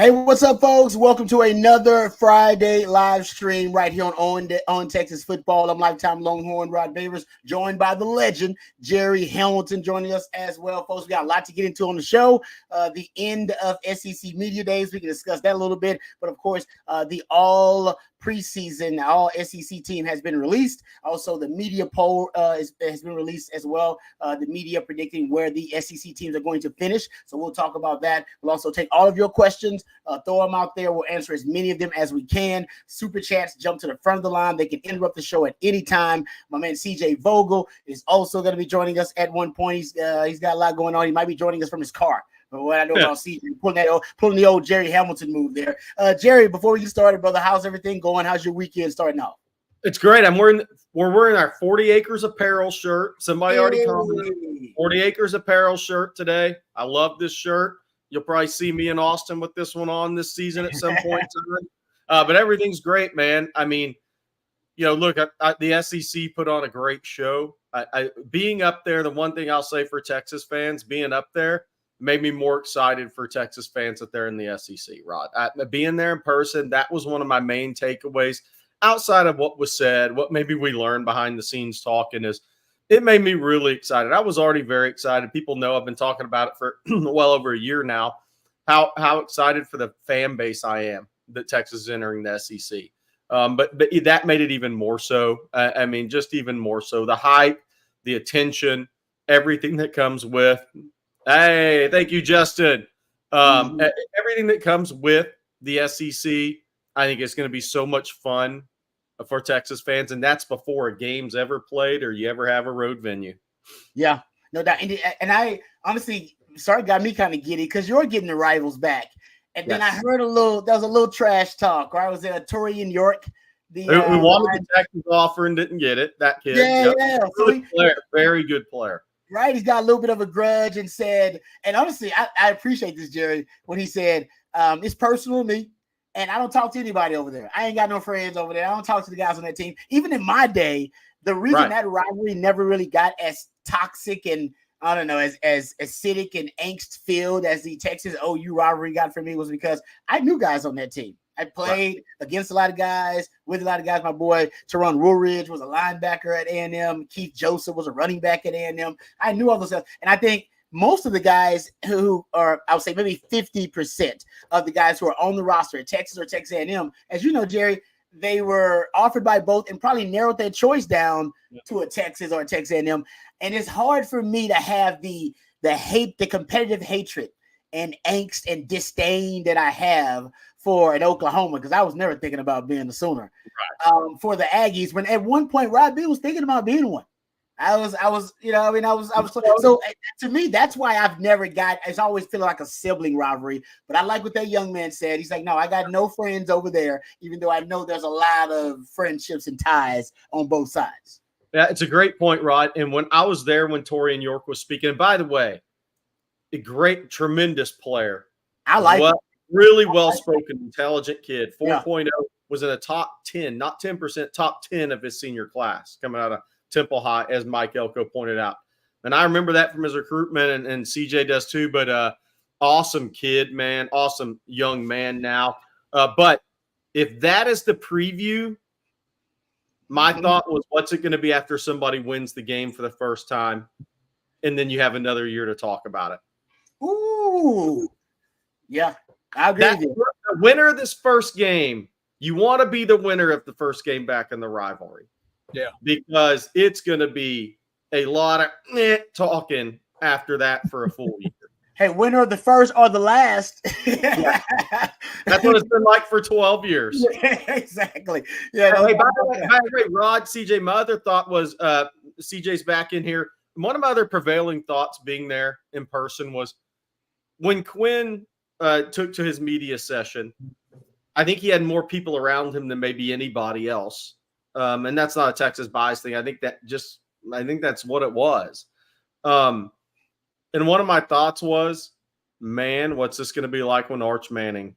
Hey, what's up, folks? Welcome to another Friday live stream right here on Texas Football. I'm lifetime Longhorn Rod Babers, joined by the legend Jerry Hamilton, joining us as well, folks. We got a lot to get into on the show. The end of SEC Media Days, we can discuss that a little bit, but of course, the all preseason, all SEC team has been released. Also, the media poll has been released as well. The media predicting where the SEC teams are going to finish. So we'll talk about that. We'll also take all of your questions, throw them out there. We'll answer as many of them as we can. Super chats, jump to the front of the line. They can interrupt the show at any time. My man CJ Vogel is also going to be joining us at one point. He's got a lot going on. He might be joining us from his car. But what I know about CJ, pulling the old Jerry Hamilton move there. Jerry, before we get started, brother, how's everything going? How's your weekend starting out? It's great. We're wearing our 40 Acres Apparel shirt. Somebody already commented. 40 Acres Apparel shirt today. I love this shirt. You'll probably see me in Austin with this one on this season at some point in time. But everything's great, man. I mean, look, the SEC put on a great show. Being up there, the one thing I'll say for Texas fans, being up there made me more excited for Texas fans that they're in the SEC, Rod. Being there in person, that was one of my main takeaways. Outside of what was said, what maybe we learned behind the scenes talking is it made me really excited. I was already very excited. People know I've been talking about it for well over a year now, how excited for the fan base I am that Texas is entering the SEC. But that made it even more so. I mean, just even more so. The hype, the attention, everything that comes with. Hey, thank you, Justin. Everything that comes with the SEC, I think it's going to be so much fun for Texas fans, and that's before a game's ever played or you ever have a road venue. Yeah, no doubt. And I honestly, got me kind of giddy because you're getting the rivals back. And then I heard there was a little trash talk, right? Was it Torian York? Who wanted the Texas offer and didn't get it, that kid. Yeah. Good player, very good player. Right, he's got a little bit of a grudge and said, and honestly, I appreciate this, Jerry, when he said, it's personal to me, and I don't talk to anybody over there. I ain't got no friends over there. I don't talk to the guys on that team. Even in my day, the reason that rivalry never really got as toxic and, I don't know, as acidic and angst-filled as the Texas OU rivalry got for me was because I knew guys on that team. I played against a lot of guys, with a lot of guys. My boy Teron Woolridge was a linebacker at A&M. Keith Joseph was a running back at A&M. I knew all those stuff. And I think most of the guys who are, I would say maybe 50% of the guys who are on the roster at Texas or Texas A&M, as you know, Jerry, they were offered by both and probably narrowed their choice down to a Texas or a Texas A&M. And it's hard for me to have the hate, the competitive hatred and angst and disdain that I have for an Oklahoma, because I was never thinking about being a Sooner. For the Aggies, when at one point Rod B was thinking about being one. I was, so to me, that's why I've never it's always feeling like a sibling rivalry. But I like what that young man said. He's like, no, I got no friends over there, even though I know there's a lot of friendships and ties on both sides. Yeah, it's a great point, Rod. And when I was there when Torian York was speaking, and by the way, a great, tremendous player. I like him. Really well-spoken, intelligent kid. 4.0 was in the top 10, not 10%, top 10 of his senior class coming out of Temple High, as Mike Elko pointed out. And I remember that from his recruitment, and CJ does too. But awesome kid, man. Awesome young man now. But if that is the preview, my thought was, what's it going to be after somebody wins the game for the first time, and then you have another year to talk about it? Ooh. Yeah. I agree with you. The winner of this first game, you want to be the winner of the first game back in the rivalry. Yeah. Because it's going to be a lot of talking after that for a full year. Hey, winner of the first or the last. That's what it's been like for 12 years. Yeah, exactly. Yeah. By the way, Rod, CJ, my other thought was CJ's back in here. One of my other prevailing thoughts being there in person was when Quinn took to his media session, I think he had more people around him than maybe anybody else. And that's not a Texas bias thing. I think that's what it was. And one of my thoughts was, man, what's this going to be like when Arch Manning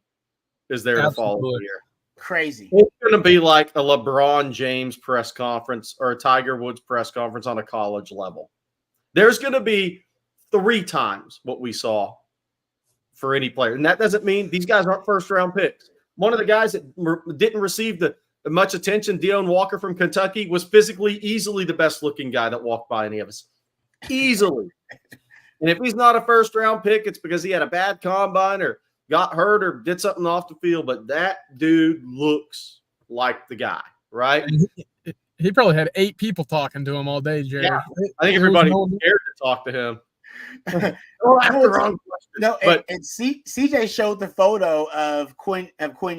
is there to follow the year? Crazy. It's going to be like a LeBron James press conference or a Tiger Woods press conference on a college level. There's going to be 3 times what we saw for any player. And that doesn't mean these guys aren't first-round picks. One of the guys that didn't receive the much attention, Deion Walker from Kentucky, was physically easily the best-looking guy that walked by any of us. Easily. And if he's not a first-round pick, it's because he had a bad combine or got hurt or did something off the field. But that dude looks like the guy, right? He probably had 8 people talking to him all day, Jerry. Yeah, I think everybody was scared to talk to him. Well, that's the wrong question. No, but CJ showed the photo of Quinn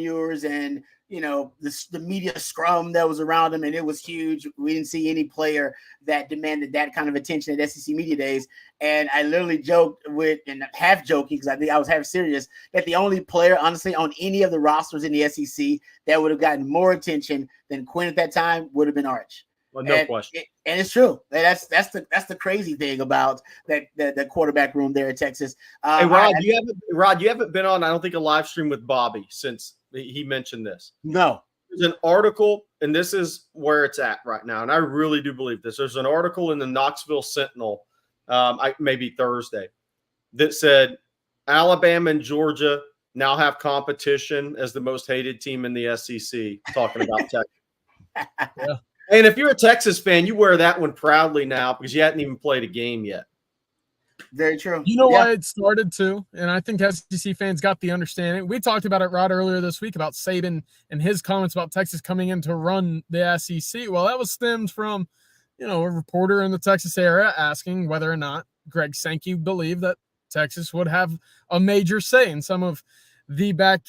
Ewers and the media scrum that was around him, and it was huge. We didn't see any player that demanded that kind of attention at SEC Media Days. And I literally joked and half joking, because I think I was half serious, that the only player, honestly, on any of the rosters in the SEC that would have gotten more attention than Quinn at that time would have been Arch. Well, no question. And it's true. That's the crazy thing about the quarterback room there at Texas. Hey, Rod, you haven't been on, I don't think, a live stream with Bobby since he mentioned this. No. There's an article, and this is where it's at right now, and I really do believe this. There's an article in the Knoxville Sentinel, maybe Thursday, that said Alabama and Georgia now have competition as the most hated team in the SEC, talking about Texas. Yeah. And if you're a Texas fan, you wear that one proudly now because you hadn't even played a game yet. Very true. You know why it started too? And I think SEC fans got the understanding. We talked about it, Rod, earlier this week about Saban and his comments about Texas coming in to run the SEC. Well, that was stemmed from, a reporter in the Texas area asking whether or not Greg Sankey believed that Texas would have a major say in some of the back,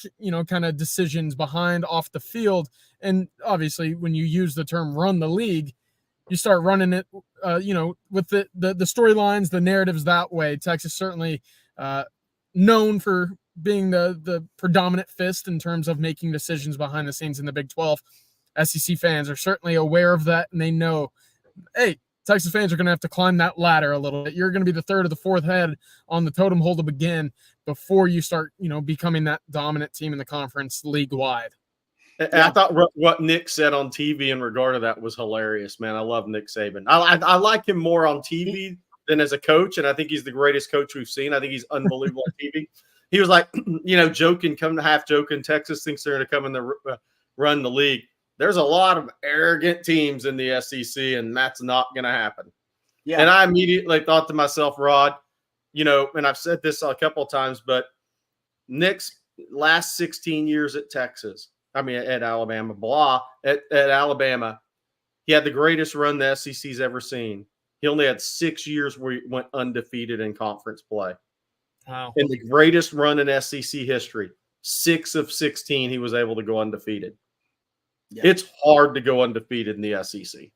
kind of decisions behind off the field. And obviously when you use the term run the league, you start running it, with the storylines, the narratives that way. Texas certainly known for being the predominant fist in terms of making decisions behind the scenes in the Big 12. SEC fans are certainly aware of that, and they know, hey, Texas fans are going to have to climb that ladder a little bit. You're going to be the third or the fourth head on the totem pole to begin before you start, becoming that dominant team in the conference league-wide. And I thought what Nick said on TV in regard to that was hilarious, man. I love Nick Saban. I like him more on TV than as a coach, and I think he's the greatest coach we've seen. I think he's unbelievable on TV. He was like, joking, half joking. Texas thinks they're going to come in the run the league. There's a lot of arrogant teams in the SEC, and that's not going to happen. Yeah. And I immediately thought to myself, Rod, and I've said this a couple of times, but Nick's last 16 years at at Alabama, at Alabama, he had the greatest run the SEC's ever seen. He only had 6 years where he went undefeated in conference play. Wow. In the greatest run in SEC history, 6 of 16, he was able to go undefeated. Yeah. It's hard to go undefeated in the SEC.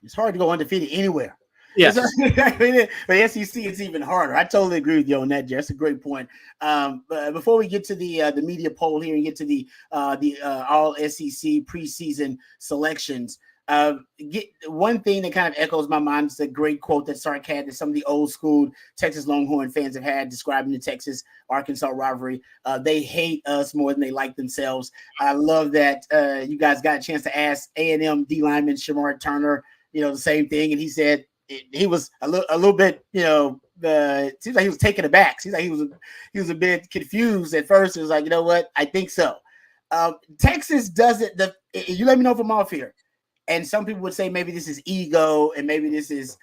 It's hard to go undefeated anywhere. Yes. The SEC, it's even harder. I totally agree with you on that, Jay. That's a great point. But before we get to the media poll here and get to the all SEC preseason selections, one thing that kind of echoes my mind is a great quote that Sark had that some of the old school Texas Longhorn fans have had describing the Texas-Arkansas rivalry. They hate us more than they like themselves. I love that you guys got a chance to ask A&M D lineman Shamar Turner, the same thing, and he said he was a little bit, seems like he was taken aback. Seems like he was a bit confused at first. It was like, you know what? I think so. Texas doesn't. You let me know if I'm off here. And some people would say maybe this is ego, and maybe this is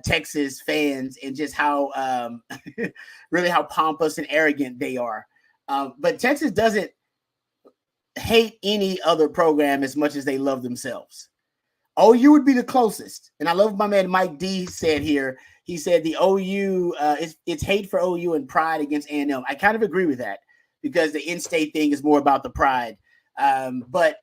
Texas fans and just how really how pompous and arrogant they are. But Texas doesn't hate any other program as much as they love themselves. OU would be the closest. And I love what my man Mike D said here. He said the OU, it's hate for OU and pride against A&M. I kind of agree with that because the in-state thing is more about the pride. But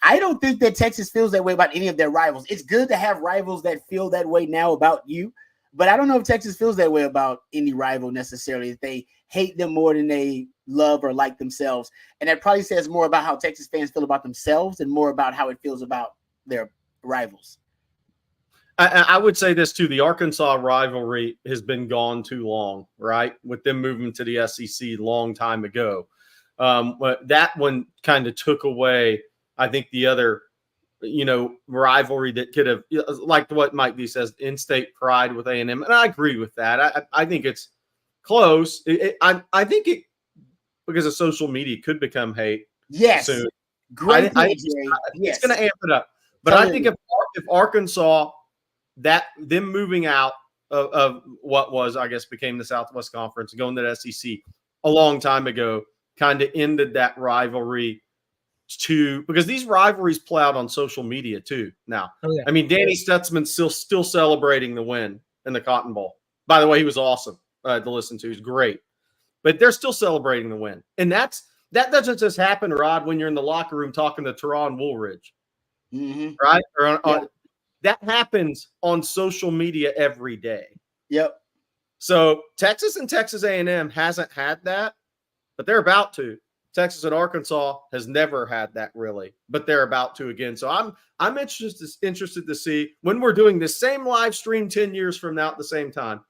I don't think that Texas feels that way about any of their rivals. It's good to have rivals that feel that way now about you, but I don't know if Texas feels that way about any rival necessarily, if they hate them more than they love or like themselves. And that probably says more about how Texas fans feel about themselves and more about how it feels about their rivals. I would say this too. The Arkansas rivalry has been gone too long, right? With them moving to the SEC long time ago. But that one kind of took away, I think, the other, rivalry that could have, like what Mike D says, in-state pride with A&M. And I agree with that. I think it's close. I think it, because of social media, could become hate. Yes. Soon. Great point, Jerry. It's going to amp it up. But totally. I think if Arkansas, them moving out of what was, I guess, became the Southwest Conference, going to the SEC a long time ago, kind of ended that rivalry because these rivalries play out on social media too now. Oh, yeah. I mean, Danny Stutzman's still celebrating the win in the Cotton Bowl. By the way, he was awesome to listen to. He's great. But they're still celebrating the win. And that doesn't just happen, Rod, when you're in the locker room talking to Teron Woolridge. Mm-hmm. Right? Or that happens on social media every day. Yep. So Texas and Texas A&M hasn't had that, but they're about to. Texas and Arkansas has never had that really, but they're about to again. So I'm interested to see when we're doing this same live stream 10 years from now at the same time,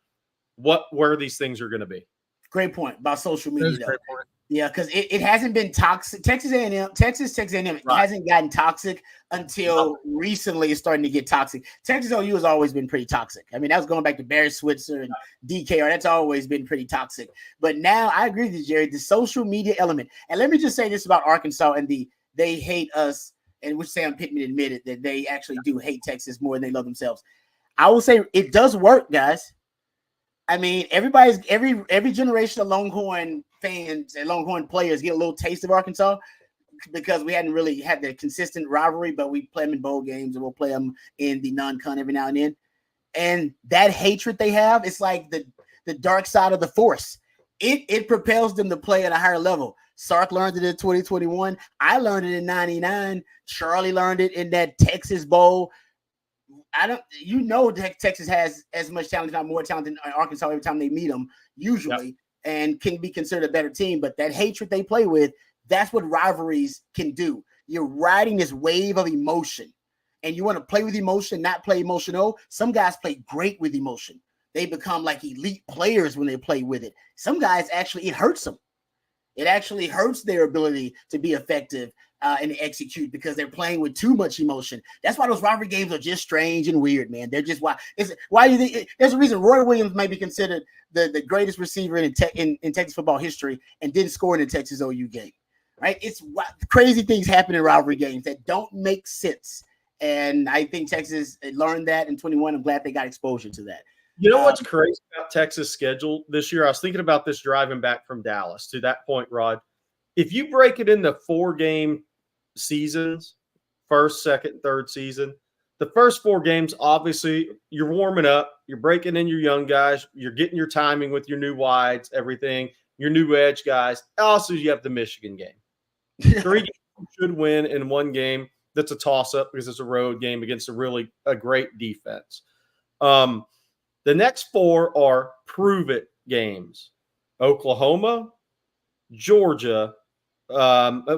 where these things are going to be. Great point about social media. Great point. Yeah, because it hasn't been toxic. Texas A&M right. hasn't gotten toxic until recently. It's starting to get toxic. Texas OU has always been pretty toxic. I mean, that was going back to Barry Switzer and DKR. That's always been pretty toxic. But now I agree with you, Jerry, the social media element. And let me just say this about Arkansas and they hate us, and which Sam Pittman admitted that they actually do hate Texas more than they love themselves. I will say it does work, guys. I mean, every generation of Longhorn fans and Longhorn players get a little taste of Arkansas because we hadn't really had the consistent rivalry, but we play them in bowl games and we'll play them in the non-con every now and then. And that hatred they have, it's like the dark side of the force. It propels them to play at a higher level. Sark learned it in 2021. I learned it in 99. Charlie learned it in that Texas Bowl. Texas has as much talent, if not more talent than Arkansas every time they meet them, usually, and can be considered a better team. But that hatred they play with, that's what rivalries can do. You're riding this wave of emotion, and you want to play with emotion, not play emotional. Some guys play great with emotion. They become like elite players when they play with it. Some guys actually, it hurts them. It actually hurts their ability to be effective and execute because they're playing with too much emotion. That's why those rivalry games are just strange and weird, man. They're just why do you think there's a reason Roy Williams may be considered the greatest receiver in Texas football history and didn't score in the Texas OU game, right? It's crazy things happen in rivalry games that don't make sense. And I think Texas learned that in 21. I'm glad they got exposure to that. You know what's crazy about Texas' schedule this year? I was thinking about this driving back from Dallas. To that point, Rod, if you break it into 4-game seasons, first, second, third season, the first 4 games, obviously, you're warming up. You're breaking in your young guys. You're getting your timing with your new wides, everything, your new edge guys. Also, you have the Michigan game. 3 games you should win in 1 game. That's a toss-up because it's a road game against a great defense. The next 4 are prove-it games. Oklahoma, Georgia,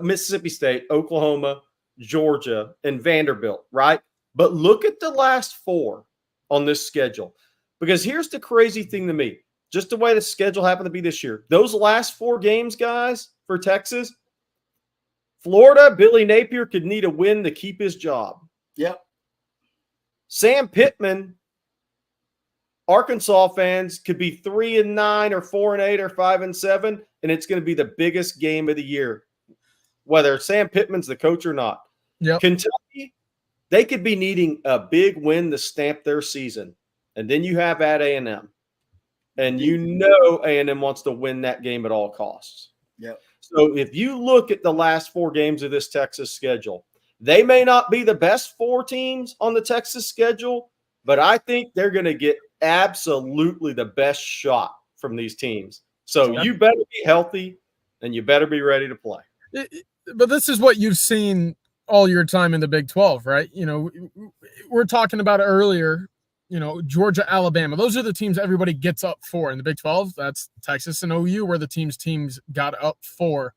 Mississippi State, Oklahoma, Georgia, and Vanderbilt, right? But look at the last 4 on this schedule. Because here's the crazy thing to me. Just the way the schedule happened to be this year. Those last 4 games, guys, for Texas, Florida, Billy Napier could need a win to keep his job. Yep. Sam Pittman, Arkansas fans could be 3-9 or 4-8 or 5-7, and it's going to be the biggest game of the year, whether Sam Pittman's the coach or not. Yep. Kentucky, they could be needing a big win to stamp their season, and then you have at A&M, and you know A&M wants to win that game at all costs. Yep. So if you look at the last 4 games of this Texas schedule, they may not be the best 4 teams on the Texas schedule, but I think they're going to get absolutely the best shot from these teams. So you better be healthy and you better be ready to play. But this is what you've seen all your time in the Big 12, right? You know, we're talking about it earlier, you know, Georgia, Alabama. Those are the teams everybody gets up for in the Big 12. That's Texas and OU where the teams got up for.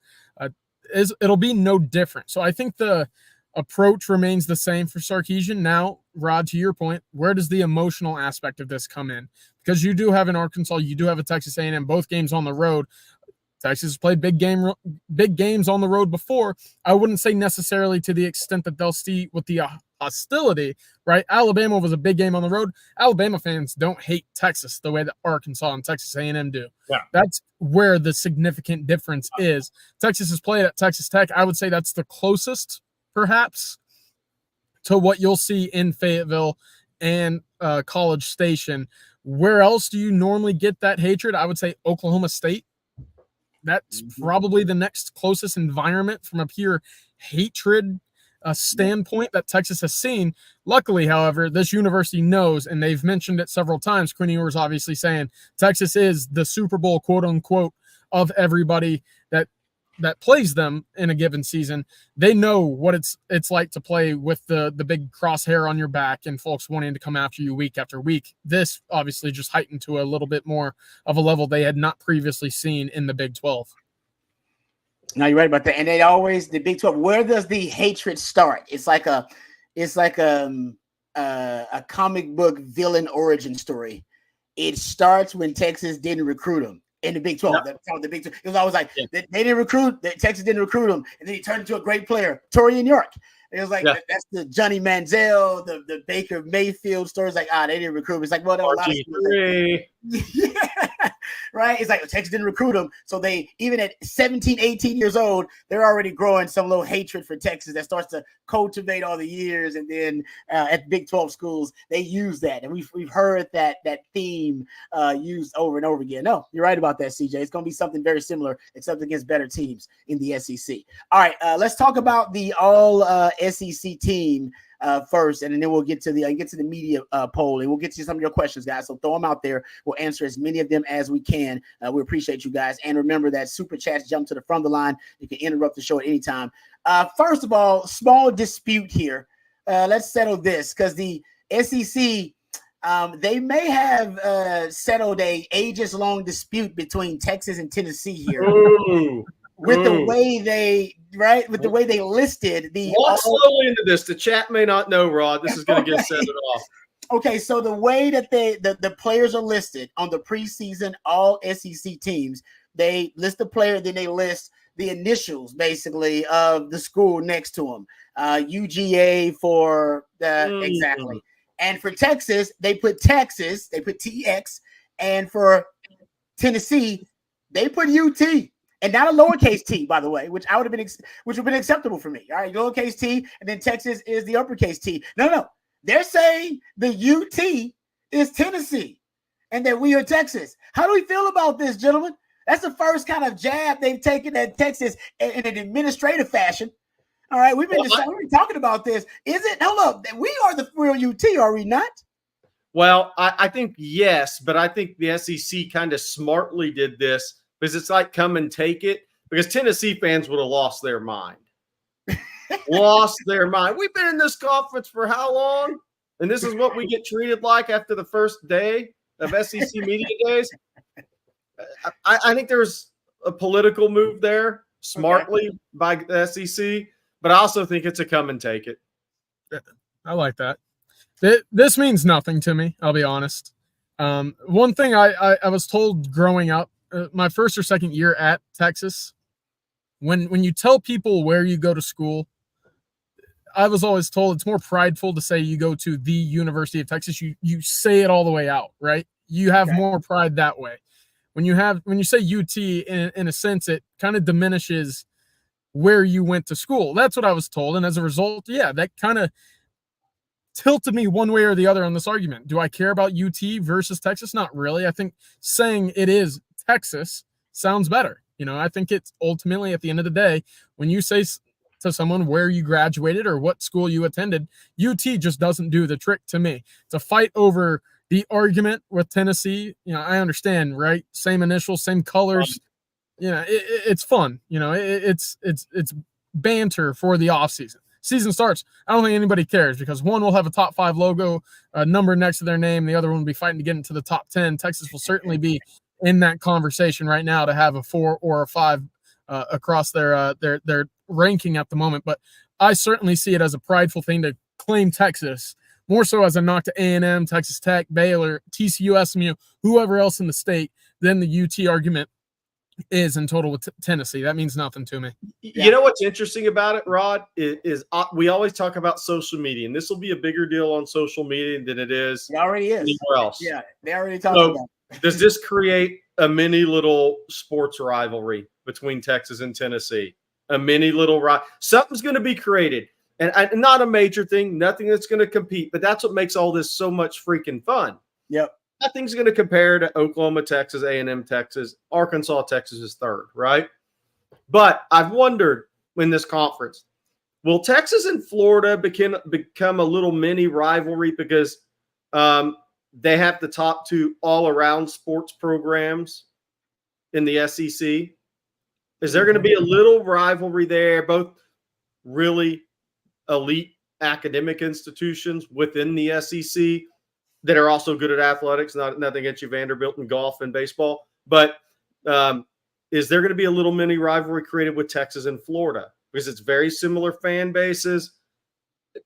It'll be no different. So I think the approach remains the same for Sarkisian. Now, Rod, to your point, where does the emotional aspect of this come in? Because you do have an Arkansas, you do have a Texas A&M, both games on the road. Texas has played big games on the road before. I wouldn't say necessarily to the extent that they'll see with the hostility, right? Alabama was a big game on the road. Alabama fans don't hate Texas the way that Arkansas and Texas A&M do. Yeah. That's where the significant difference is. Texas has played at Texas Tech. I would say that's the closest, perhaps, to what you'll see in Fayetteville and College Station. Where else do you normally get that hatred? I would say Oklahoma State. That's probably the next closest environment from a pure hatred standpoint that Texas has seen. Luckily, however, this university knows, and they've mentioned it several times. Quinn Ewers obviously saying Texas is the Super Bowl, quote unquote, of everybody that plays them in a given season. They know what it's like to play with the big crosshair on your back and folks wanting to come after you week after week. This obviously just heightened to a little bit more of a level they had not previously seen in the Big 12. No, you're right about that. And they always, the Big 12, where does the hatred start? It's like a comic book villain origin story. It starts when Texas didn't recruit him. In the Big 12, the Big 12, it was always like they didn't recruit. Texas didn't recruit him, and then he turned into a great player. Torian York. It was like that's the Johnny Manziel, the Baker Mayfield stories. Like they didn't recruit him. It's like well, there were a lot of right. It's like Texas didn't recruit him, so they even at 17, 18 years old, they're already growing some little hatred for Texas that starts to cultivate all the years. And then at Big 12 schools, they use that, and we've heard that theme used over and over again. No, you're right about that, CJ. It's going to be something very similar, except against better teams in the SEC. All right, let's talk about the all SEC team first, and then we'll get to the media poll, and we'll get to some of your questions, guys. So throw them out there. We'll answer as many of them as we can. We appreciate you guys, and remember that super chats jump to the front of the line. You can interrupt the show at any time. First of all, small dispute here. Let's settle this because the SEC. They may have settled a ages-long dispute between Texas and Tennessee here. Ooh. With the way the way they listed the walk slowly into this. The chat may not know, Rod. This is going to get set it off. Okay, so the way that the players are listed on the preseason all SEC teams, they list the player, then they list the initials basically of the school next to them. UGA for exactly. And for Texas, they put Texas, they put TX, and for Tennessee, they put UT. And not a lowercase t, by the way, which would have been acceptable for me. All right, lowercase t, and then Texas is the uppercase T. No. They're saying the UT is Tennessee and that we are Texas. How do we feel about this, gentlemen? That's the first kind of jab they've taken at Texas in an administrative fashion. All right, we've been talking about this. Is it? Hold up. We are the real UT, are we not? Well, I think yes, but I think the SEC kind of smartly did this because it's like come and take it, because Tennessee fans would have lost their mind. Lost their mind. We've been in this conference for how long? And this is what we get treated like after the first day of SEC media days. I think there's a political move there smartly by the SEC, but I also think it's a come and take it. I like that. This means nothing to me, I'll be honest. One thing I was told growing up, my first or second year at Texas, when you tell people where you go to school, I was always told it's more prideful to say you go to the University of Texas. You say it all the way out, right? You have more pride that way. When you say UT, in a sense, it kind of diminishes where you went to school. That's what I was told, and as a result, that kind of tilted me one way or the other on this argument. Do I care about UT versus Texas? Not really. I think saying it is Texas sounds better. I think it's ultimately at the end of the day, when you say to someone where you graduated or what school you attended, UT just doesn't do the trick to me. To fight over the argument with Tennessee, I understand, right? Same initials, same colors. It's fun. It's banter for the offseason. Season starts, I don't think anybody cares because one will have a top 5 logo, a number next to their name. The other one will be fighting to get into the top 10. Texas will certainly be in that conversation right now to have a 4 or a 5 across their ranking at the moment. But I certainly see it as a prideful thing to claim Texas, more so as a knock to A&M, Texas Tech, Baylor, TCU, SMU, whoever else in the state, than the UT argument is in total with Tennessee. That means nothing to me. You know what's interesting about it, Rod, is we always talk about social media, and this will be a bigger deal on social media than it is. It already is anywhere else. Yeah, they already talked about it. Does this create a mini little sports rivalry between Texas and Tennessee? A mini little something's going to be created, and not a major thing, nothing that's going to compete, but that's what makes all this so much freaking fun. Yep. Nothing's going to compare to Oklahoma, Texas, A&M, Texas, Arkansas, Texas is third, right? But I've wondered in this conference, will Texas and Florida become a little mini rivalry because they have the top two all-around sports programs in the SEC? Is there going to be a little rivalry there, both really elite academic institutions within the SEC that are also good at athletics? Nothing against you, Vanderbilt, and golf and baseball. But is there going to be a little mini rivalry created with Texas and Florida? Because it's very similar fan bases.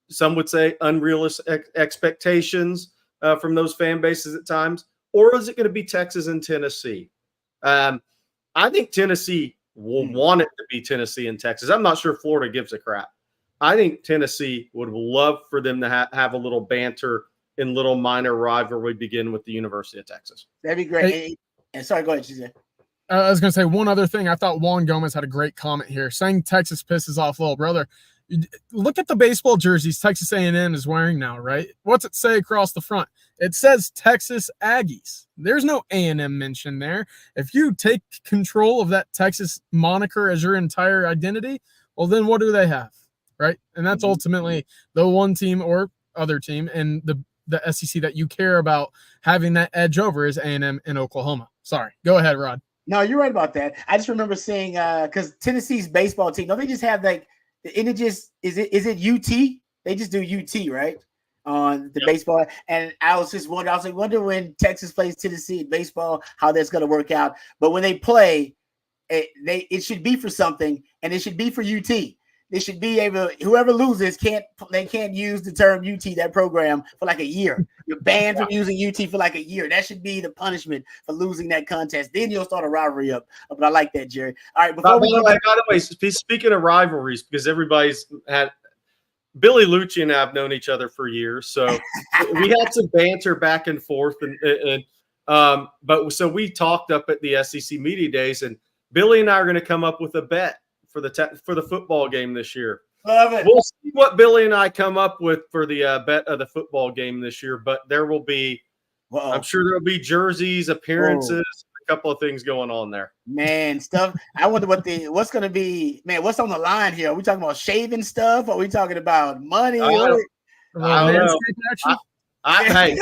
Some would say unrealistic expectations from those fan bases at times. Or is it going to be Texas and Tennessee? I think Tennessee will want it to be Tennessee and Texas. I'm not sure Florida gives a crap. I think Tennessee would love for them to have a little banter and little minor rivalry begin with the University of Texas. That'd be great. Hey, and sorry, go ahead, CJ. I was going to say one other thing. I thought Juan Gomez had a great comment here, saying Texas pisses off little brother. Look at the baseball jerseys Texas A&M is wearing now, right? What's it say across the front? It says Texas Aggies. There's no A&M mention there. If you take control of that Texas moniker as your entire identity, well, then what do they have, right? And that's ultimately the one team or other team in the SEC that you care about having that edge over is A&M in Oklahoma. Sorry. Go ahead, Rod. No, you're right about that. I just remember seeing because Tennessee's baseball team, don't they just have like is it UT? They just do UT, right? On the baseball. And I was just wonder when Texas plays Tennessee in baseball, how that's going to work out. But when they play, it should be for something, and it should be for UT. They should be able, whoever loses can't use the term UT, that program, for like a year. You're banned from using UT for like a year. That should be the punishment for losing that contest. Then you'll start a rivalry up. But I like that, Jerry. All right. By the way, speaking of rivalries, because everybody's had Billy Lucci and I have known each other for years, so we had some banter back and forth, but we talked up at the SEC Media Days, and Billy and I are going to come up with a bet for the football game this year. Love it. We'll see what Billy and I come up with for the bet of the football game this year, but there will be, I'm sure there will be jerseys, appearances, a couple of things going on there. Man, stuff. I wonder what's going to be, man, what's on the line here? Are we talking about shaving stuff? Are we talking about money? I don't know. Hey,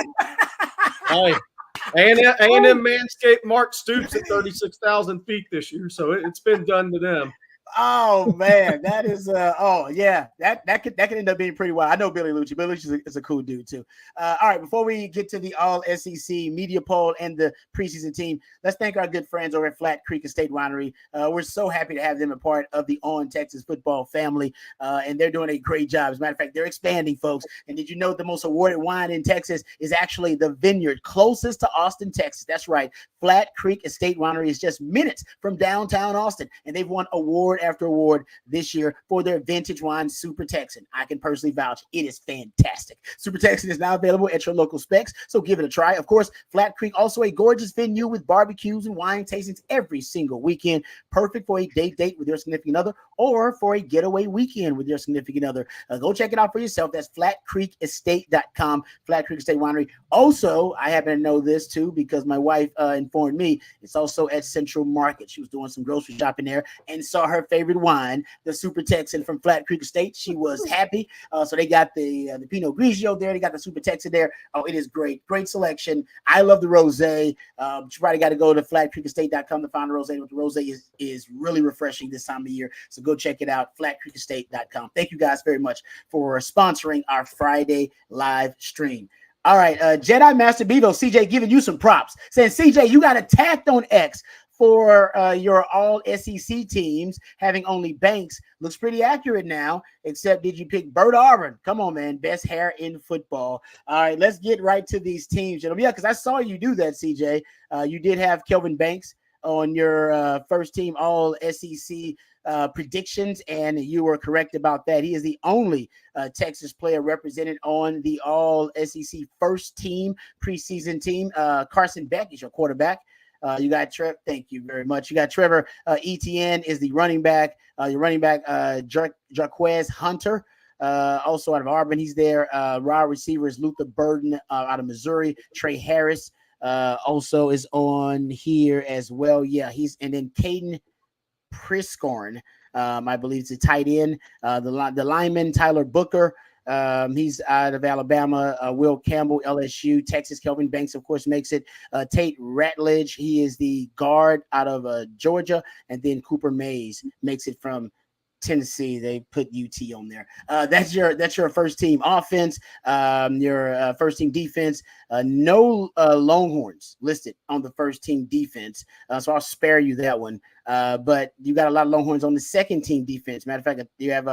A&M Manscaped Mark Stoops at 36,000 feet this year, so it's been done to them. Oh man, that is that could end up being pretty wild. I know Billy Lucci. Billy Lucci is a cool dude too. All right, before we get to the all SEC media poll and the preseason team, let's thank our good friends over at Flat Creek Estate Winery. We're so happy to have them a part of the On Texas football family, and they're doing a great job. As a matter of fact, they're expanding, folks. And did you know the most awarded wine in Texas is actually the vineyard closest to Austin, Texas? That's right. Flat Creek Estate Winery is just minutes from downtown Austin, and they've won award after award this year for their vintage wine, Super Texan. I can personally vouch it is fantastic. Super Texan is now available at your local specs, so give it a try. Of course, Flat Creek, also a gorgeous venue with barbecues and wine tastings every single weekend. Perfect for a date with your significant other or for a getaway weekend with your significant other. Go check it out for yourself. That's flatcreekestate.com, Flat Creek Estate Winery. Also, I happen to know this too because my wife informed me, it's also at Central Market. She was doing some grocery shopping there and saw her favorite wine, the Super Texan from Flat Creek Estate. She was happy. So they got the Pinot Grigio there. They got the Super Texan there. Oh, it is great. Great selection. I love the rosé. You probably got to go to flatcreekestate.com to find the rosé. The rosé is really refreshing this time of year. So go check it out, flatcreekestate.com. Thank you guys very much for sponsoring our Friday live stream. All right, Jedi Master Bevo, CJ giving you some props. Saying, CJ, you got attacked on X for your all SEC teams having only Banks. Looks pretty accurate now, except did you pick Bert Auburn? Come on, man. Best hair in football. All right, let's get right to these teams, gentlemen. Yeah, because I saw you do that, CJ. You did have Kelvin Banks on your first team all SEC predictions, and you were correct about that. He is the only Texas player represented on the all SEC first team preseason team. Carson Beck is your quarterback. You got Trev. Thank you very much. You got Trevor Etienne is the running back. Your running back, Jarquez Hunter, also out of Auburn. He's there. Wide receivers, Luther Burden out of Missouri. Trey Harris also is on here as well. Yeah, and then Kayin Prescorn, I believe it's a tight end. The lineman, Tyler Booker. He's out of Alabama. Will Campbell, LSU. Texas, Kelvin Banks, of course, makes it. Tate Ratledge, he is the guard out of Georgia. And then Cooper Mays makes it from Tennessee. They put UT on there. That's your first team offense. Your first team defense. No Longhorns listed on the first team defense. So I'll spare you that one. But you got a lot of Longhorns on the second team defense. Matter of fact, you have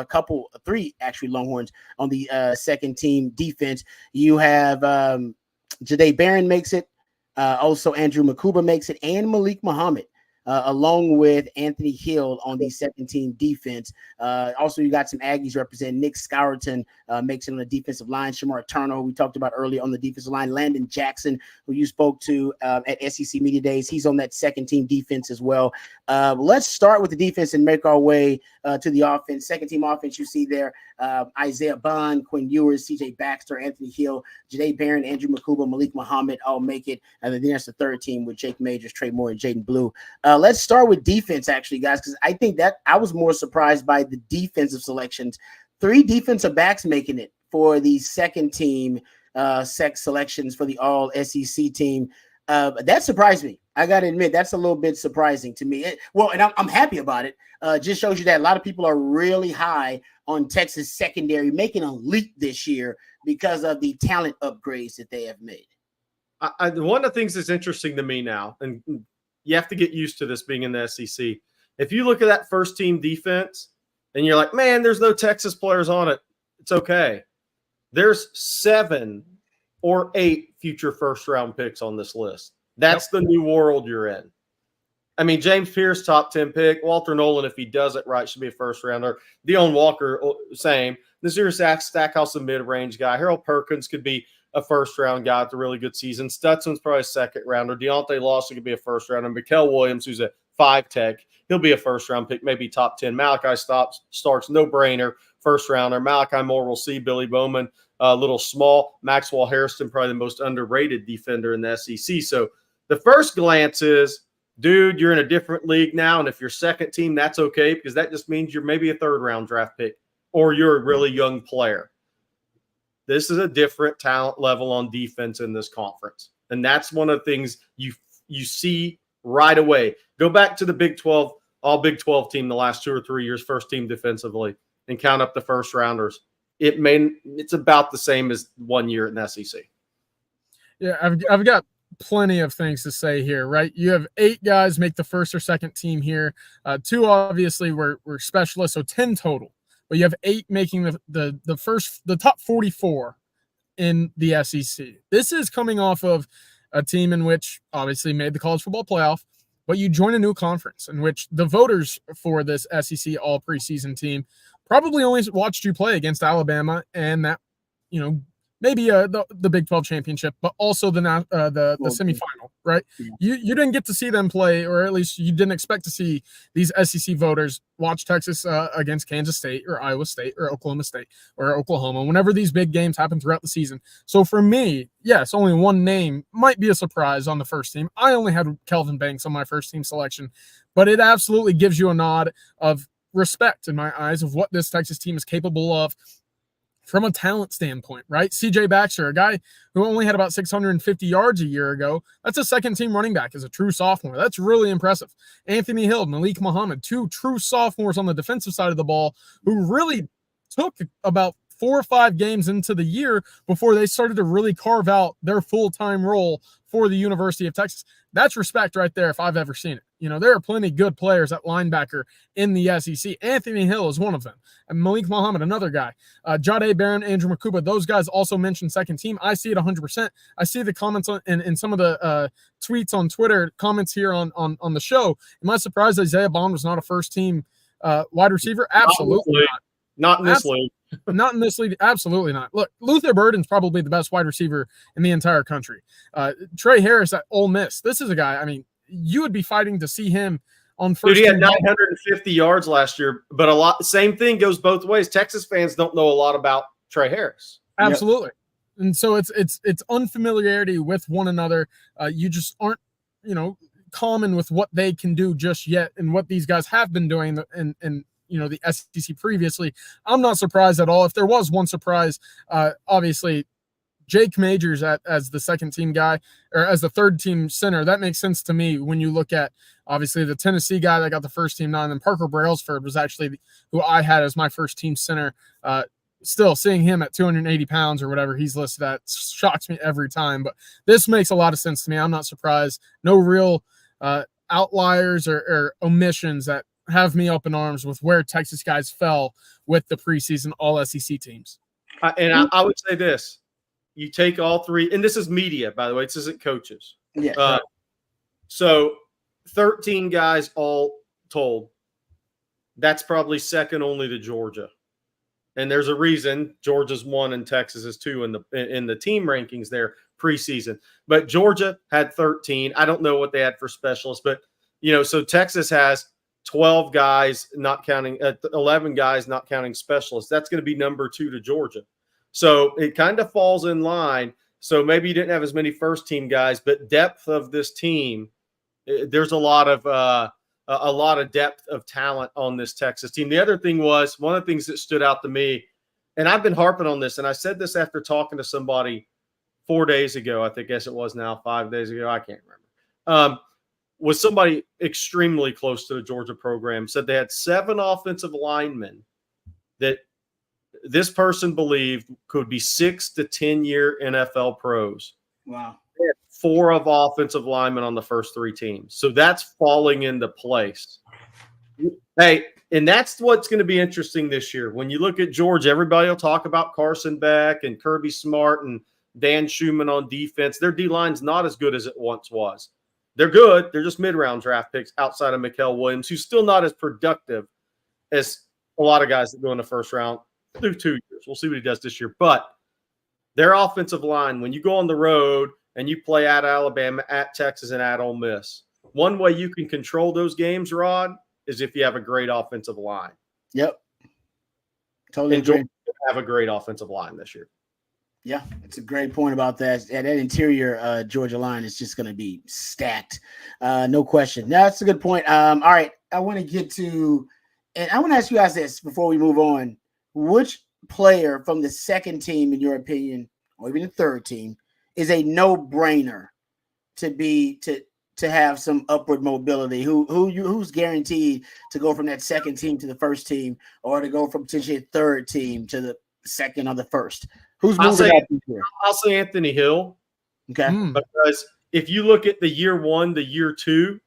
three actually Longhorns on the second team defense. You have Jahdae Barron makes it. Also Andrew Makuba makes it, and Malik Muhammad. Along with Anthony Hill on the second team defense. Also, you got some Aggies representing. Nick Scourton makes it on the defensive line. Shamar Turner, who we talked about earlier on the defensive line. Landon Jackson, who you spoke to at SEC Media Days. He's on that second team defense as well. Let's start with the defense and make our way to the offense. Second team offense, you see there Isaiah Bond, Quinn Ewers, CJ Baxter, Anthony Hill, Jahdae Barron, Andrew Makuba, Malik Muhammad all make it. And then there's the third team with Jake Majors, Trey Moore, and Jaden Blue. Let's start with defense, actually, guys, because I think that I was more surprised by the defensive selections. 3 defensive backs making it for the second team selections for the all SEC team. That surprised me. I got to admit, that's a little bit surprising to me. And I'm happy about it. Just shows you that a lot of people are really high on Texas secondary, making a leap this year because of the talent upgrades that they have made. One of the things that's interesting to me now, and you have to get used to this being in the SEC. If you look at that first team defense and you're like, man, there's no Texas players on it, it's okay. There's 7 or 8 future first-round picks on this list. That's the new world you're in. I mean, James Pierce, top 10 pick. Walter Nolan, if he does it right, should be a first-rounder. Deion Walker, same. Nazir Stackhouse, a mid-range guy. Harold Perkins could be a first-round guy with a really good season. Stutsman's probably a second-rounder. Deontay Lawson could be a first-rounder. Mikael Williams, who's a 5-tech, he'll be a first-round pick, maybe top 10. Malachi starts, no-brainer, first-rounder. Malachi Moore, we'll see. Billy Bowman, a little small. Maxwell Hairston, probably the most underrated defender in the SEC. So the first glance is, dude, you're in a different league now, and if you're second team, that's okay because that just means you're maybe a third-round draft pick or you're a really young player. This is a different talent level on defense in this conference, and that's one of the things you see right away. Go back to the Big 12, all Big 12 team the last 2 or 3 years, first team defensively, and count up the first-rounders. It's about the same as 1 year in the SEC. Yeah, I've got plenty of things to say here, right? You have 8 guys make the first or second team here. 2 obviously were specialists, so 10 total. But you have 8 making the top 44 in the SEC. This is coming off of a team in which obviously made the college football playoff, but you join a new conference in which the voters for this SEC all preseason team probably only watched you play against Alabama and that, maybe the Big 12 championship, but also the semifinal, right? Yeah. You didn't get to see them play, or at least you didn't expect to see these SEC voters watch Texas against Kansas State or Iowa State or Oklahoma State or Oklahoma, whenever these big games happen throughout the season. So for me, yes, only one name might be a surprise on the first team. I only had Kelvin Banks on my first team selection, but it absolutely gives you a nod of respect in my eyes of what this Texas team is capable of from a talent standpoint, right? CJ Baxter, a guy who only had about 650 yards a year ago. That's a second-team running back as a true sophomore. That's really impressive. Anthony Hill, Malik Muhammad, 2 true sophomores on the defensive side of the ball who really took about 4 or 5 games into the year before they started to really carve out their full-time role for the University of Texas. That's respect right there if I've ever seen it. You know, there are plenty good players at linebacker in the SEC. Anthony Hill is one of them. And Malik Muhammad, another guy. Jahdae Barron, Andrew Makuba, those guys also mentioned second team. I see it 100%. I see the comments in some of the tweets on Twitter, comments here on the show. Am I surprised Isaiah Bond was not a first-team wide receiver? Absolutely not. Not in this league. Not in this league. Absolutely not. Look, Luther Burden's probably the best wide receiver in the entire country. Trey Harris at Ole Miss. This is a guy, I mean, you would be fighting to see him on first. Dude, he had 950 yards last year, but same thing goes both ways. Texas fans don't know a lot about Trey Harris. Absolutely. Yep. And so it's unfamiliarity with one another. You just aren't, common with what they can do just yet and what these guys have been doing and the SEC previously. I'm not surprised at all. If there was one surprise, obviously Jake Majors as the second team guy or as the third team center, that makes sense to me when you look at obviously the Tennessee guy that got the first team nod, and then Parker Brailsford was actually who I had as my first team center. Still seeing him at 280 pounds or whatever he's listed at shocks me every time, but this makes a lot of sense to me. I'm not surprised. No real outliers or omissions that have me up in arms with where Texas guys fell with the preseason all SEC teams. I would say this. You take all three, and this is media, by the way. This isn't coaches. Yeah. Right. So 13 guys all told. That's probably second only to Georgia. And there's a reason Georgia's 1 and Texas is 2 in the team rankings there preseason. But Georgia had 13. I don't know what they had for specialists, but so Texas has 12 guys, not counting 11 guys, not counting specialists. That's going to be number 2 to Georgia. So it kind of falls in line. So maybe you didn't have as many first team guys, but depth of this team, there's a lot of depth of talent on this Texas team. The other thing was one of the things that stood out to me, and I've been harping on this, and I said this after talking to somebody 4 days ago. I guess it was now 5 days ago. I can't remember. Was somebody extremely close to the Georgia program, said they had 7 offensive linemen that this person believed could be 6 to 10-year NFL pros. Wow. 4 of offensive linemen on the first 3 teams. So that's falling into place. Hey, and that's what's going to be interesting this year. When you look at Georgia, everybody will talk about Carson Beck and Kirby Smart and Dan Schumann on defense. Their D-line's not as good as it once was. They're good. They're just mid-round draft picks outside of Mikael Williams, who's still not as productive as a lot of guys that go in the first round through 2 years. We'll see what he does this year. But their offensive line, when you go on the road and you play at Alabama, at Texas, and at Ole Miss, one way you can control those games, Rod, is if you have a great offensive line. Yep. Totally and agree. Georgia have a great offensive line this year. Yeah, it's a great point about that. That interior Georgia line is just going to be stacked. No question. No, that's a good point. All right, I want to get to – and I want to ask you guys this before we move on. Which player from the second team, in your opinion, or even the third team, is a no-brainer to have some upward mobility? Who's guaranteed to go from that second team to the first team, or to go from potentially a third team to the second or the first? Who's moving up here? I'll say Anthony Hill. Okay. Because if you look at the year 1, the year 2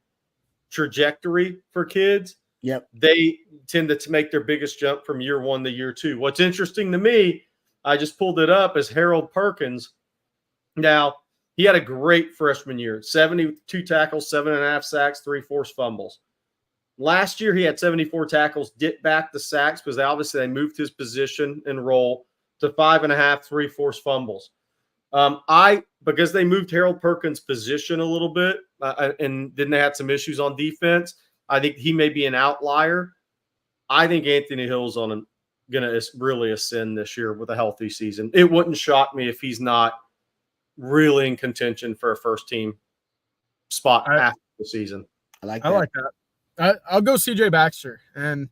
trajectory for kids, yep, they tend to make their biggest jump from year 1 to year 2. What's interesting to me, I just pulled it up, is Harold Perkins. Now, he had a great freshman year, 72 tackles, 7.5 sacks, 3 forced fumbles. Last year, he had 74 tackles, dipped back the sacks because they moved his position and role to 5.5, 3 forced fumbles. Because they moved Harold Perkins' position a little bit, and then they had some issues on defense. I think he may be an outlier. I think Anthony Hill's going to really ascend this year with a healthy season. It wouldn't shock me if he's not really in contention for a first team spot after the season. I like that. I'll go CJ Baxter. And,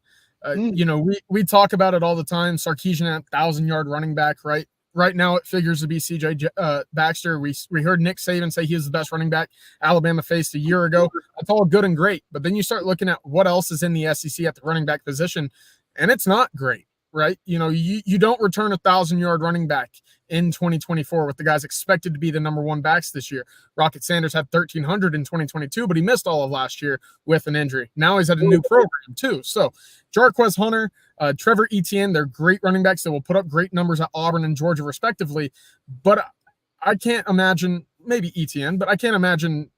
we talk about it all the time. Sarkisian at 1,000-yard running back, right? Right now it figures to be CJ Baxter. We heard Nick Saban say he was the best running back Alabama faced a year ago. That's all good and great. But then you start looking at what else is in the SEC at the running back position, and it's not great. right? You don't return 1,000-yard running back in 2024 with the guys expected to be the number one backs this year. Rocket Sanders had 1,300 in 2022, but he missed all of last year with an injury. Now he's at a new program too. So Jarquez Hunter, Trevor Etienne, they're great running backs that will put up great numbers at Auburn and Georgia respectively. But I can't imagine, maybe Etienne, but I can't imagine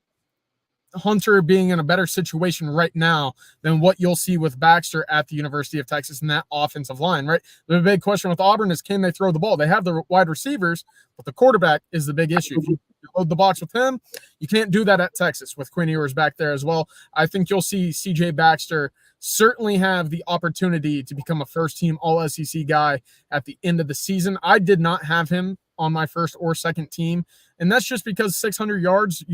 Hunter being in a better situation right now than what you'll see with Baxter at the University of Texas in that offensive line, right? The big question with Auburn is, can they throw the ball? They have the wide receivers, but the quarterback is the big issue. If you load the box with him, you can't do that at Texas with Quinn Ewers back there as well. I think you'll see CJ Baxter certainly have the opportunity to become a first-team All-SEC guy at the end of the season. I did not have him on my first or second team, and that's just because 600 yards,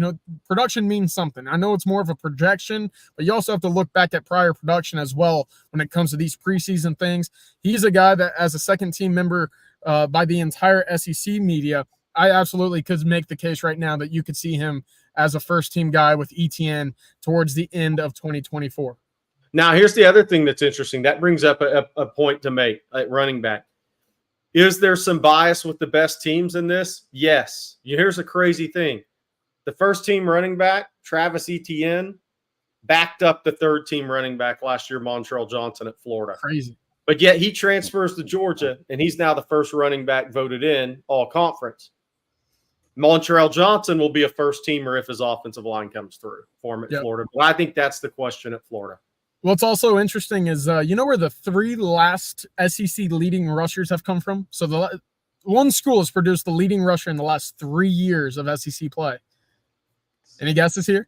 production means something. I know it's more of a projection, but you also have to look back at prior production as well when it comes to these preseason things. He's a guy that, as a second team member by the entire SEC media, I absolutely could make the case right now that you could see him as a first team guy with ETN towards the end of 2024. Now, here's the other thing that's interesting. That brings up a point to make at running back. Is there some bias with the best teams in this? Yes. Here's a crazy thing. The first team running back, Travis Etienne, backed up the third team running back last year, Montrell Johnson at Florida. Crazy. But yet he transfers to Georgia, and he's now the first running back voted in all conference. Montrell Johnson will be a first teamer if his offensive line comes through for him at Florida. But I think that's the question at Florida. What's also interesting is, where the three last SEC leading rushers have come from? So the one school has produced the leading rusher in the last 3 years of SEC play. Any guesses here?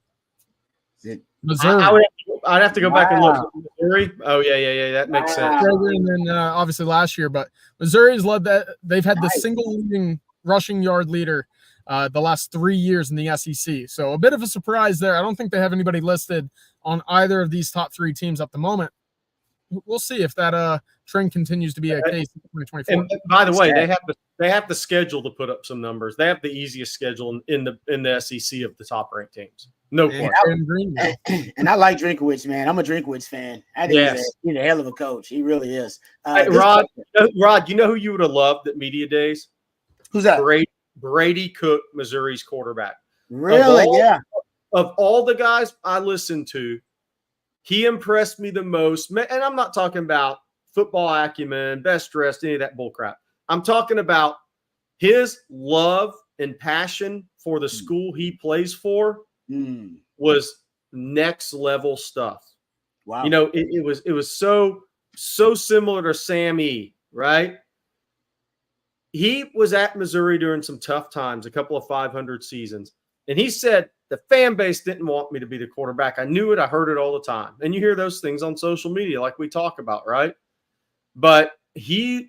Missouri. I'd have to go back and look. Missouri? Oh, yeah. That makes sense. And then obviously last year, but Missouri's led that. They've had the single leading rushing yard leader the last 3 years in the SEC. So a bit of a surprise there. I don't think they have anybody listed on either of these top three teams at the moment. We'll see if that trend continues to be a case in 2024. And by the way, they have the schedule to put up some numbers. They have the easiest schedule in the SEC of the top ranked teams. No question. And I like Drinkwitz, man. I'm a Drinkwitz fan. I think he's a hell of a coach. He really is. Hey, Rod, you know who you would have loved at Media Days? Who's that? Brady Cook, Missouri's quarterback. Really? Of all the guys I listened to, he impressed me the most. And I'm not talking about football acumen, best dressed, any of that bullcrap. I'm talking about his love and passion for the school he plays for was next level stuff. Wow. It was so similar to Sam E., right? He was at Missouri during some tough times, a couple of 500 seasons. And he said, the fan base didn't want me to be the quarterback. I knew it. I heard it all the time. And you hear those things on social media like we talk about, right? But his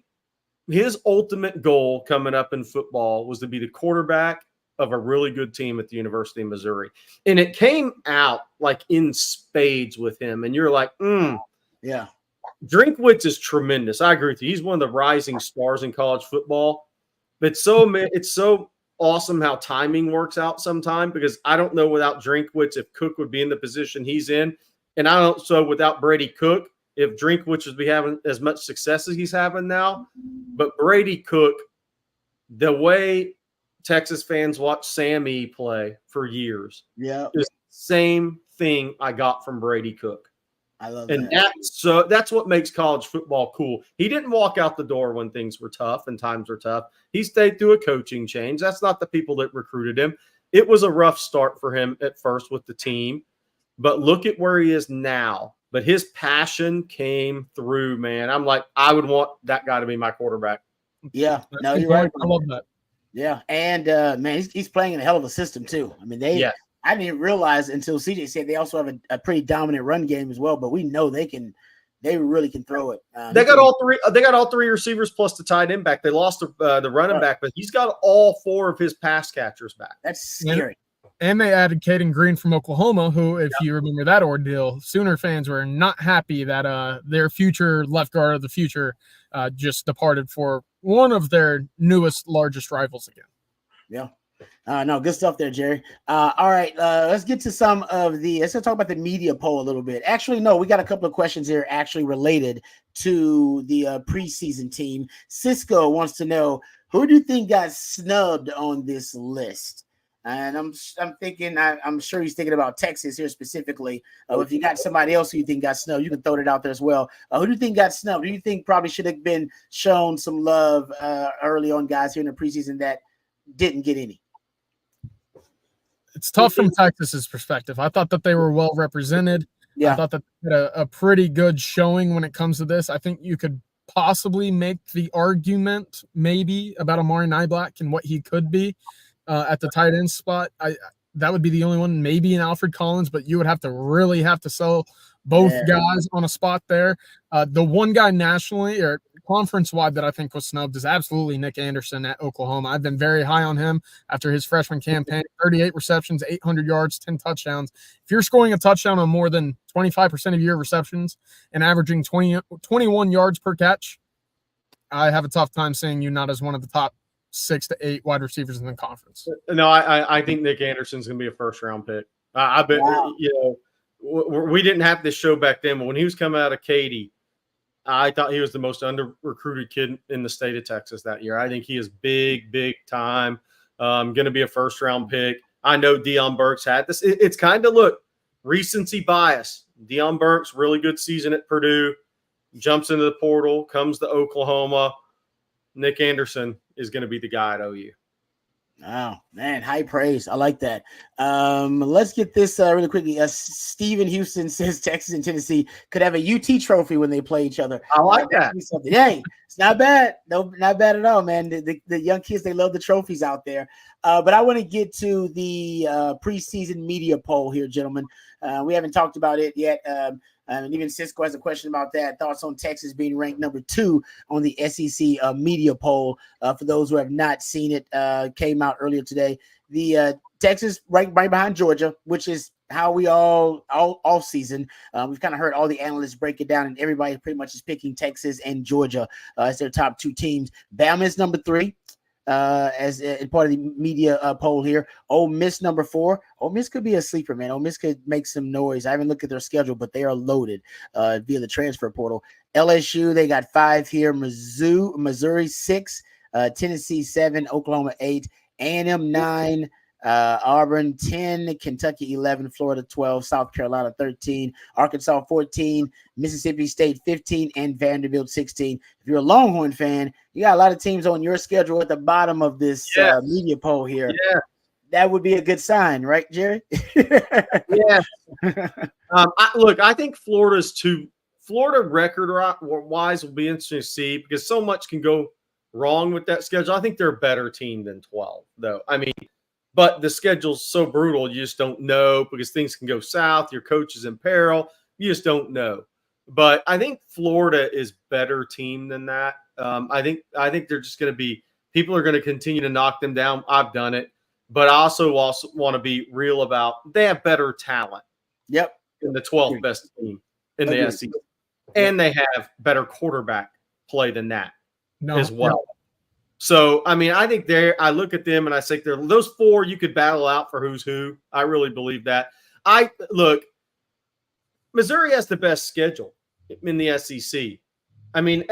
ultimate goal coming up in football was to be the quarterback of a really good team at the University of Missouri. And it came out like in spades with him. And you're like, yeah. Drinkwitz is tremendous. I agree with you. He's one of the rising stars in college football. But it's so awesome how timing works out sometime, because I don't know without Drinkwitz if Cook would be in the position he's in. And I don't so without Brady Cook if Drinkwitz would be having as much success as he's having now. But Brady Cook, the way Texas fans watch Sammy play for years, is the same thing I got from Brady Cook. I love and that. That's what makes college football cool. He didn't walk out the door when things were tough and times were tough. He stayed through a coaching change. That's not the people that recruited him. It was a rough start for him at first with the team, but look at where he is now. But his passion came through, man. I'm like, I would want that guy to be my quarterback. Yeah, no, you're right. I love that. Yeah, and man, he's playing in a hell of a system too. I mean, I didn't realize until CJ said they also have a pretty dominant run game as well. But we know they really can throw it. They got all three. They got all three receivers plus the tight end back. They lost the running back, but he's got all four of his pass catchers back. That's scary. And they added Kayin Green from Oklahoma, who, if you remember that ordeal, Sooner fans were not happy that their future left guard of the future just departed for one of their newest, largest rivals again. Yeah. No, good stuff there, Jerry. All right, let's get to let's talk about the media poll a little bit. Actually, no, we got a couple of questions here actually related to the preseason team. Cisco wants to know, who do you think got snubbed on this list? And I'm thinking, I'm sure he's thinking about Texas here specifically. If you got somebody else who you think got snubbed, you can throw it out there as well. Who do you think got snubbed? Who do you think probably should have been shown some love early on, guys, here in the preseason that didn't get any? It's tough from Texas's perspective. I thought that they were well represented. Yeah. I thought that they had a pretty good showing when it comes to this. I think you could possibly make the argument maybe about Amari Niblack and what he could be at the tight end spot. That would be the only one, maybe in Alfred Collins, but you would have to sell both guys on a spot there. The one guy nationally or conference-wide that I think was snubbed is absolutely Nick Anderson at Oklahoma. I've been very high on him after his freshman campaign. 38 receptions, 800 yards, 10 touchdowns. If you're scoring a touchdown on more than 25% of your receptions and averaging 21 yards per catch, I have a tough time seeing you not as one of the top 6 to 8 wide receivers in the conference. No, I think Nick Anderson's going to be a first-round pick. I bet, we didn't have this show back then, but when he was coming out of Katy, I thought he was the most under-recruited kid in the state of Texas that year. I think he is big, big time. Going to be a first-round pick. I know Deion Burks had this. It's kind of, recency bias. Deion Burks, really good season at Purdue, jumps into the portal, comes to Oklahoma. Nick Anderson is going to be the guy at OU. Oh, man, high praise. I like that. Let's get this really quickly. Steven Houston says Texas and Tennessee could have a UT trophy when they play each other. I like that. Hey, it's not bad. No, not bad at all, man. The young kids, they love the trophies out there. But I want to get to the preseason media poll here, gentlemen. We haven't talked about it yet. And even Cisco has a question about that. Thoughts on Texas being ranked number 2 on the SEC media poll. For those who have not seen it, came out earlier today. The Texas ranked right behind Georgia, which is how we all season. We've kind of heard all the analysts break it down, and everybody pretty much is picking Texas and Georgia as their top 2 teams. Bama is number 3. As part of the media poll here. Ole Miss number 4. Ole Miss could be a sleeper, man. Ole Miss could make some noise. I haven't looked at their schedule, but they are loaded via the transfer portal. LSU, they got 5 here. Missouri 6, Tennessee 7, Oklahoma 8, A&M 9, Auburn 10, Kentucky 11, Florida 12, South Carolina 13, Arkansas 14, Mississippi State 15, and Vanderbilt 16. If you're a Longhorn fan, you got a lot of teams on your schedule at the bottom of this media poll here. Yeah. That would be a good sign, right, Jerry? Yeah. I think Florida record-wise will be interesting to see because so much can go wrong with that schedule. I think they're a better team than 12, though. I mean, but the schedule's so brutal, you just don't know because things can go south. Your coach is in peril. You just don't know. But I think Florida is better team than that. I think they're just going to be – people are going to continue to knock them down. I've done it. But I also want to be real about they have better talent. Yep. In the 12th best team in the SEC. And they have better quarterback play than that as well. So, I mean, I think I look at them and I say those 4 you could battle out for who's who. I really believe that. Missouri has the best schedule in the SEC. I mean,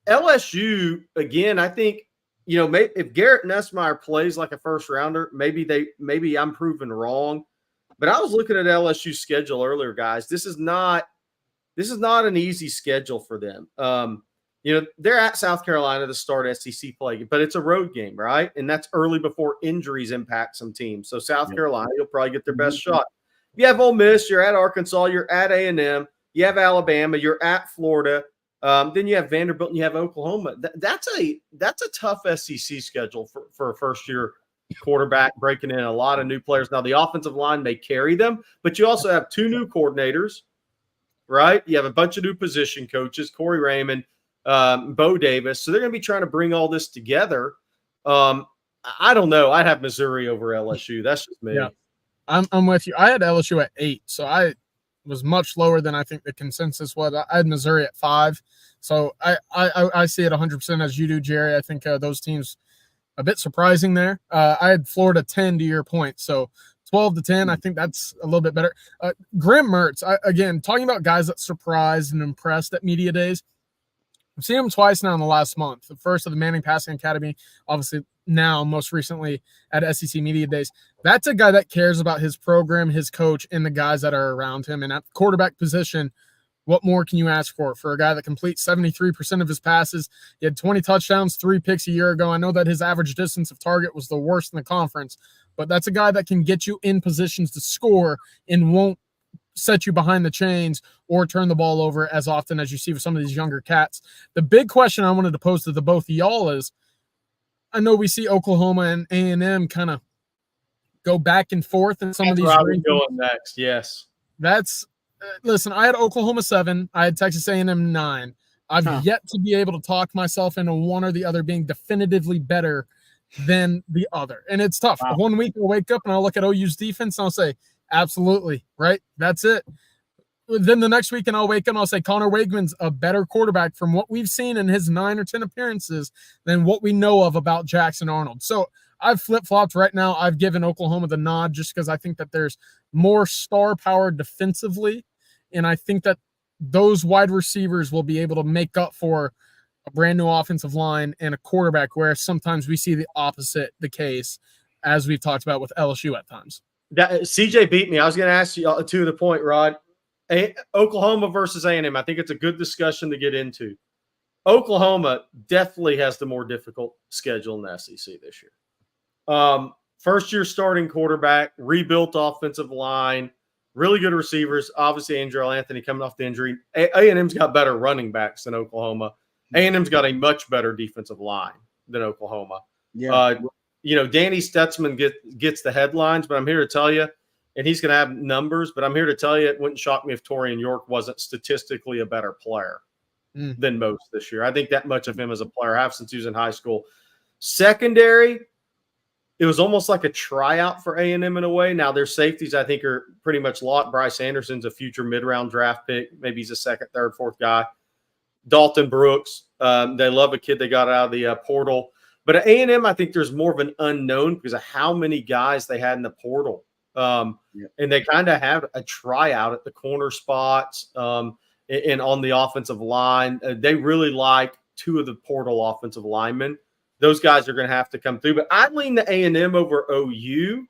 LSU, again, I think, if Garrett Nussmeier plays like a first rounder, maybe I'm proven wrong. But I was looking at LSU's schedule earlier, guys. This is not an easy schedule for them. They're at South Carolina to start SEC play, but it's a road game, right? And that's early before injuries impact some teams. So South Carolina, you'll probably get their best shot. You have Ole Miss, you're at Arkansas, you're at A&M, you have Alabama, you're at Florida. Then you have Vanderbilt and you have Oklahoma. That's a tough SEC schedule for a first-year quarterback breaking in a lot of new players. Now, the offensive line may carry them, but you also have 2 new coordinators, right? You have a bunch of new position coaches, Corey Raymond, Bo Davis. So they're going to be trying to bring all this together. I don't know. I'd have Missouri over LSU. That's just me. Yeah, I'm with you. I had LSU at 8, so I was much lower than I think the consensus was. I had Missouri at 5. So I see it 100% as you do, Jerry. I think those teams a bit surprising there. I had Florida 10 to your point, so 12-10. I think that's a little bit better. Graham Mertz, again, talking about guys that surprised and impressed at media days. I've seen him twice now in the last month. The first of the Manning Passing Academy, obviously now most recently at SEC Media Days. That's a guy that cares about his program, his coach, and the guys that are around him. And at the quarterback position, what more can you ask for a guy that completes 73% of his passes? He had 20 touchdowns, 3 picks a year ago. I know that his average distance of target was the worst in the conference, but that's a guy that can get you in positions to score and won't set you behind the chains or turn the ball over as often as you see with some of these younger cats. The big question I wanted to pose to the both of y'all is, I know we see Oklahoma and A&M kind of go back and forth in some of these. That's where I was going next. Yes. That's listen, I had Oklahoma 7. I had Texas A&M 9. I've yet to be able to talk myself into one or the other being definitively better than the other. And it's tough. Wow. 1 week I'll wake up and I'll look at OU's defense and I'll say, absolutely, right? That's it. Then the next week and I'll wake up and I'll say Connor Wakeman's a better quarterback from what we've seen in his 9 or 10 appearances than what we know of about Jackson Arnold. So I've flip-flopped right now. I've given Oklahoma the nod just because I think that there's more star power defensively, and I think that those wide receivers will be able to make up for a brand new offensive line and a quarterback, where sometimes we see the opposite the case, as we've talked about with LSU at times. CJ beat me. I was going to ask you to the point, Rod. Oklahoma versus A&M. I think it's a good discussion to get into. Oklahoma definitely has the more difficult schedule in the SEC this year. First-year starting quarterback, rebuilt offensive line, really good receivers. Obviously, Andrew Anthony coming off the injury. A&M's got better running backs than Oklahoma. A&M's got a much better defensive line than Oklahoma. Yeah. Danny Stutzman gets the headlines, but I'm here to tell you, and he's going to have numbers, but I'm here to tell you it wouldn't shock me if Torian York wasn't statistically a better player than most this year. I think that much of him as a player, I have since he was in high school. Secondary, it was almost like a tryout for A&M in a way. Now, their safeties, I think, are pretty much locked. Bryce Anderson's a future mid-round draft pick. Maybe he's a second, third, fourth guy. Dalton Brooks, they love a kid they got out of the portal. But at A&M, I think there's more of an unknown because of how many guys they had in the portal. And they kind of have a tryout at the corner spots and on the offensive line. They really like 2 of the portal offensive linemen. Those guys are going to have to come through. But I lean to A&M over OU.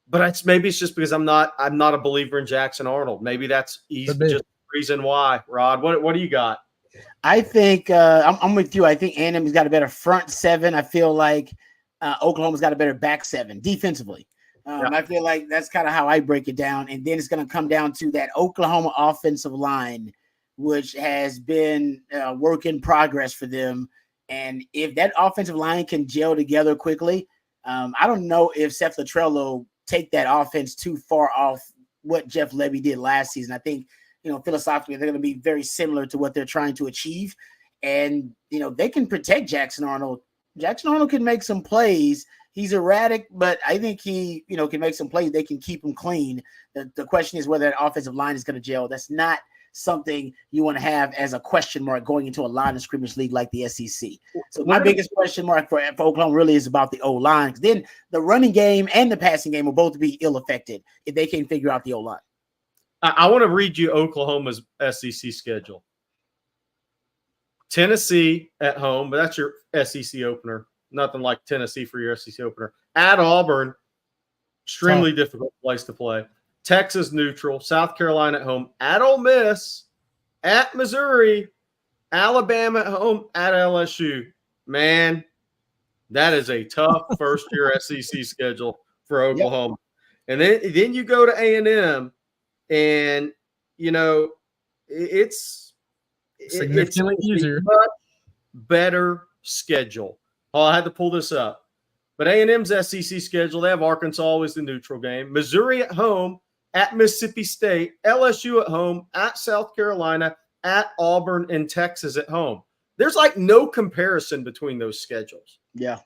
But maybe it's just because I'm not a believer in Jackson Arnold. Maybe that's just the reason why. Rod, what do you got? I think I'm with you. I think A&M has got a better front 7. I feel like Oklahoma's got a better back 7 defensively. I feel like that's kind of how I break it down. And then it's going to come down to that Oklahoma offensive line, which has been a work in progress for them. And if that offensive line can gel together quickly, I don't know if Seth Luttrell will take that offense too far off what Jeff Lebby did last season. I think, philosophically, they're going to be very similar to what they're trying to achieve. And, they can protect Jackson Arnold. Jackson Arnold can make some plays. He's erratic, but I think he, can make some plays. They can keep him clean. The question is whether that offensive line is going to gel. That's not something you want to have as a question mark going into a line of scrimmage league like the SEC. So my biggest question mark for Oklahoma really is about the O-line. Then the running game and the passing game will both be ill-affected if they can't figure out the O-line. I want to read you Oklahoma's SEC schedule. Tennessee at home, but that's your SEC opener. Nothing like Tennessee for your SEC opener. At Auburn, extremely difficult place to play. Texas neutral. South Carolina at home. At Ole Miss. At Missouri. Alabama at home. At LSU. Man, that is a tough first-year SEC schedule for Oklahoma. Yep. And then you go to A&M, and, it's significantly easier. Much better schedule. Oh, I had to pull this up. But A&M's SEC schedule, they have Arkansas always the neutral game. Missouri at home, at Mississippi State, LSU at home, at South Carolina, at Auburn, and Texas at home. There's like no comparison between those schedules. Yeah.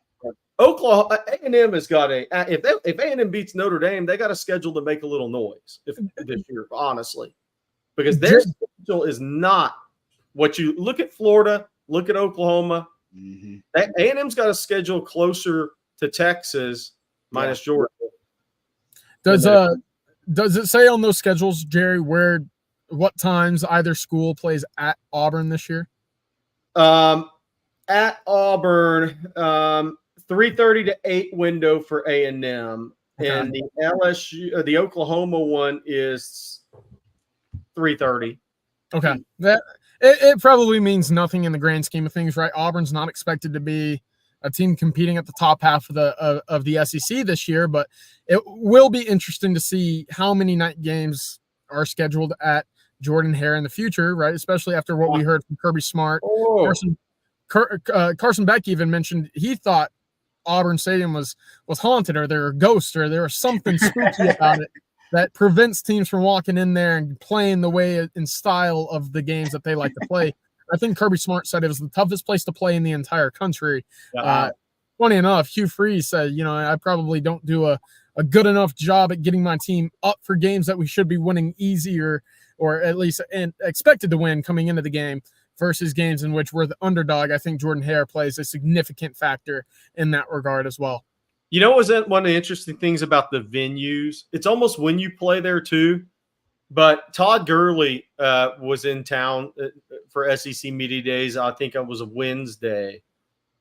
Oklahoma, A&M has got if A&M beats Notre Dame, they got a schedule to make a little noise this year, honestly. Because their schedule is not what you look at Florida, look at Oklahoma, A&M's got a schedule closer to Texas minus Georgia. Does it say on those schedules, Jerry, what times either school plays at Auburn this year? At Auburn, 3:30 to 8 window for A&M, and the LSU, the Oklahoma one is 3:30. Okay, it probably means nothing in the grand scheme of things, right? Auburn's not expected to be a team competing at the top half of the SEC this year, but it will be interesting to see how many night games are scheduled at Jordan Hare in the future, right? Especially after what we heard from Kirby Smart. Carson Beck even mentioned he thought Auburn Stadium was haunted, or there were ghosts, or there was something spooky about it that prevents teams from walking in there and playing the way and style of the games that they like to play. I think Kirby Smart said it was the toughest place to play in the entire country. Funny enough, Hugh Freeze said, I probably don't do a good enough job at getting my team up for games that we should be winning easier, or at least expected to win coming into the game, versus games in which we're the underdog. I think Jordan Hare plays a significant factor in that regard as well. Wasn't one of the interesting things about the venues? It's almost when you play there too. But Todd Gurley was in town for SEC Media Days. I think it was a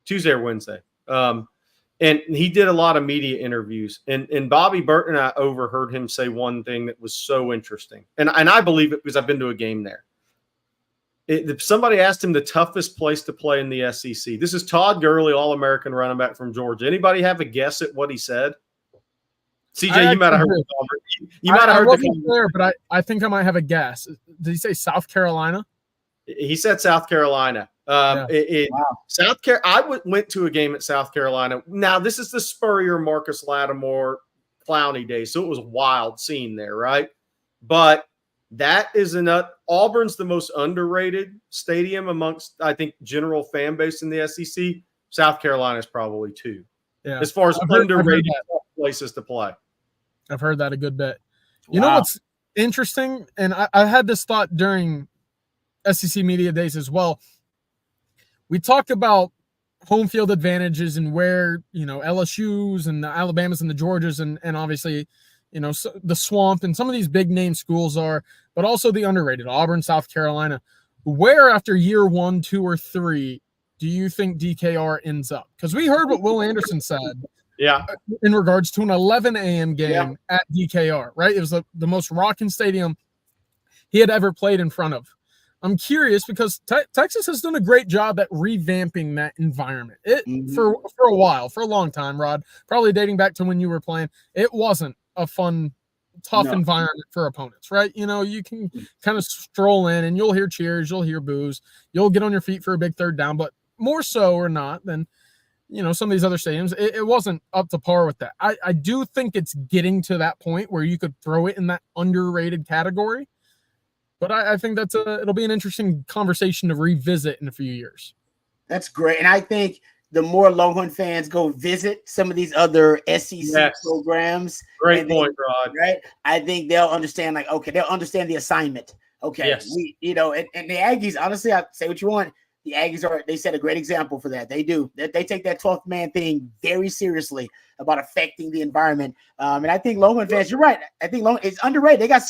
Tuesday or Wednesday. And he did a lot of media interviews. And Bobby Burton and I overheard him say one thing that was so interesting. And I believe it because I've been to a game there. Somebody asked him the toughest place to play in the SEC. This is Todd Gurley, All-American running back from Georgia. Anybody have a guess at what he said? CJ, you might have heard the comment. You might have heard the comment there, but I think I might have a guess. Did he say South Carolina? He said South Carolina. South Carolina. I went to a game at South Carolina. Now, this is the Spurrier, Marcus Lattimore, Clowney days, so it was a wild scene there, right? But that is Auburn's the most underrated stadium amongst, I think, general fan base in the SEC. South Carolina is probably two. Yeah. As far as underrated places to play. I've heard that a good bit. You know what's interesting? And I had this thought during SEC Media Days as well. We talked about home field advantages and where, LSU's and the Alabamas and the Georgias and obviously, the Swamp and some of these big name schools are, but also the underrated Auburn, South Carolina. Where after year 1, 2, or 3 do you think DKR ends up? Because we heard what Will Anderson said. Yeah. In regards to an 11 a.m. game at DKR, right? It was the most rocking stadium he had ever played in front of. I'm curious because Texas has done a great job at revamping that environment. For a while, for a long time, Rod, probably dating back to when you were playing, it wasn't a fun, tough environment for opponents, right? You can kind of stroll in and you'll hear cheers, you'll hear boos, you'll get on your feet for a big third down, but more so or not than some of these other stadiums, it wasn't up to par with that. I do think it's getting to that point where you could throw it in that underrated category. But I think it'll be an interesting conversation to revisit in a few years. That's great. And I think the more Longhorn fans go visit some of these other SEC programs. Great point, Rod. Right? I think they'll understand, they'll understand the assignment. Okay. Yes. And the Aggies, honestly, I say what you want. The Aggies they set a great example for that. They do. They take that 12th man thing very seriously about affecting the environment. And I think Longhorn fans, you're right. I think it's underrated. They got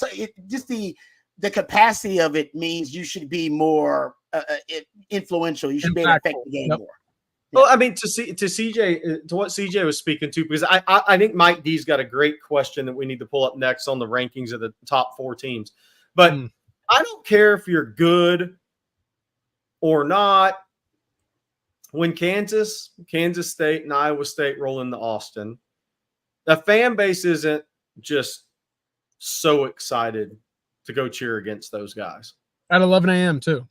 just the capacity of it means you should be more influential. You should be able to affect the game more. Well, I mean, to CJ, to what CJ was speaking to, because I think Mike D's got a great question that we need to pull up next on the rankings of the top 4 teams. But I don't care if you're good or not. When Kansas State, and Iowa State roll into Austin, the fan base isn't just so excited to go cheer against those guys. At 11 a.m. too.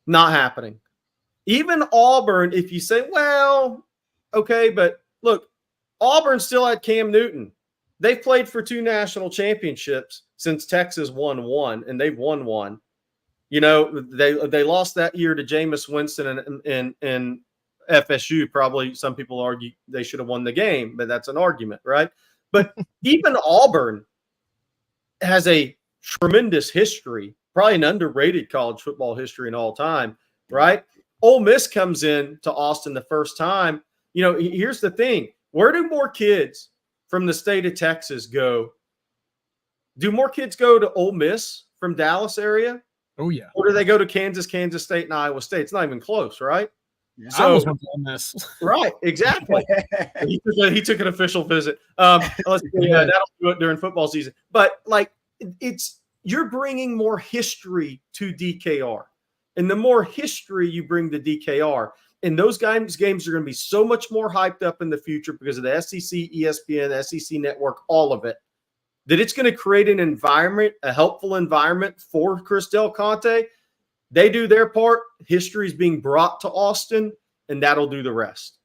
Not happening. Even Auburn, if you say, well, okay, but look, Auburn still had Cam Newton. They've played for 2 national championships since Texas won 1, and they've won 1. They lost that year to Jameis Winston and FSU. Probably some people argue they should have won the game, but that's an argument, right? But even Auburn has a tremendous history, probably an underrated college football history in all time, right? Ole Miss comes in to Austin the first time. You know, here's the thing. Where do more kids from the state of Texas go? Do more kids go to Ole Miss from Dallas area? Oh, yeah. Or do they go to Kansas, Kansas State, and Iowa State? It's not even close, right? Yeah, So, I almost went to Ole Miss. Right, exactly. he took an official visit. That'll do it during football season. But, like, you're bringing more history to DKR. And the more history you bring to DKR, and those games are going to be so much more hyped up in the future because of the SEC, ESPN, SEC Network, all of it, that it's going to create an environment, a helpful environment for Chris Del Conte. They do their part. History is being brought to Austin, and that'll do the rest.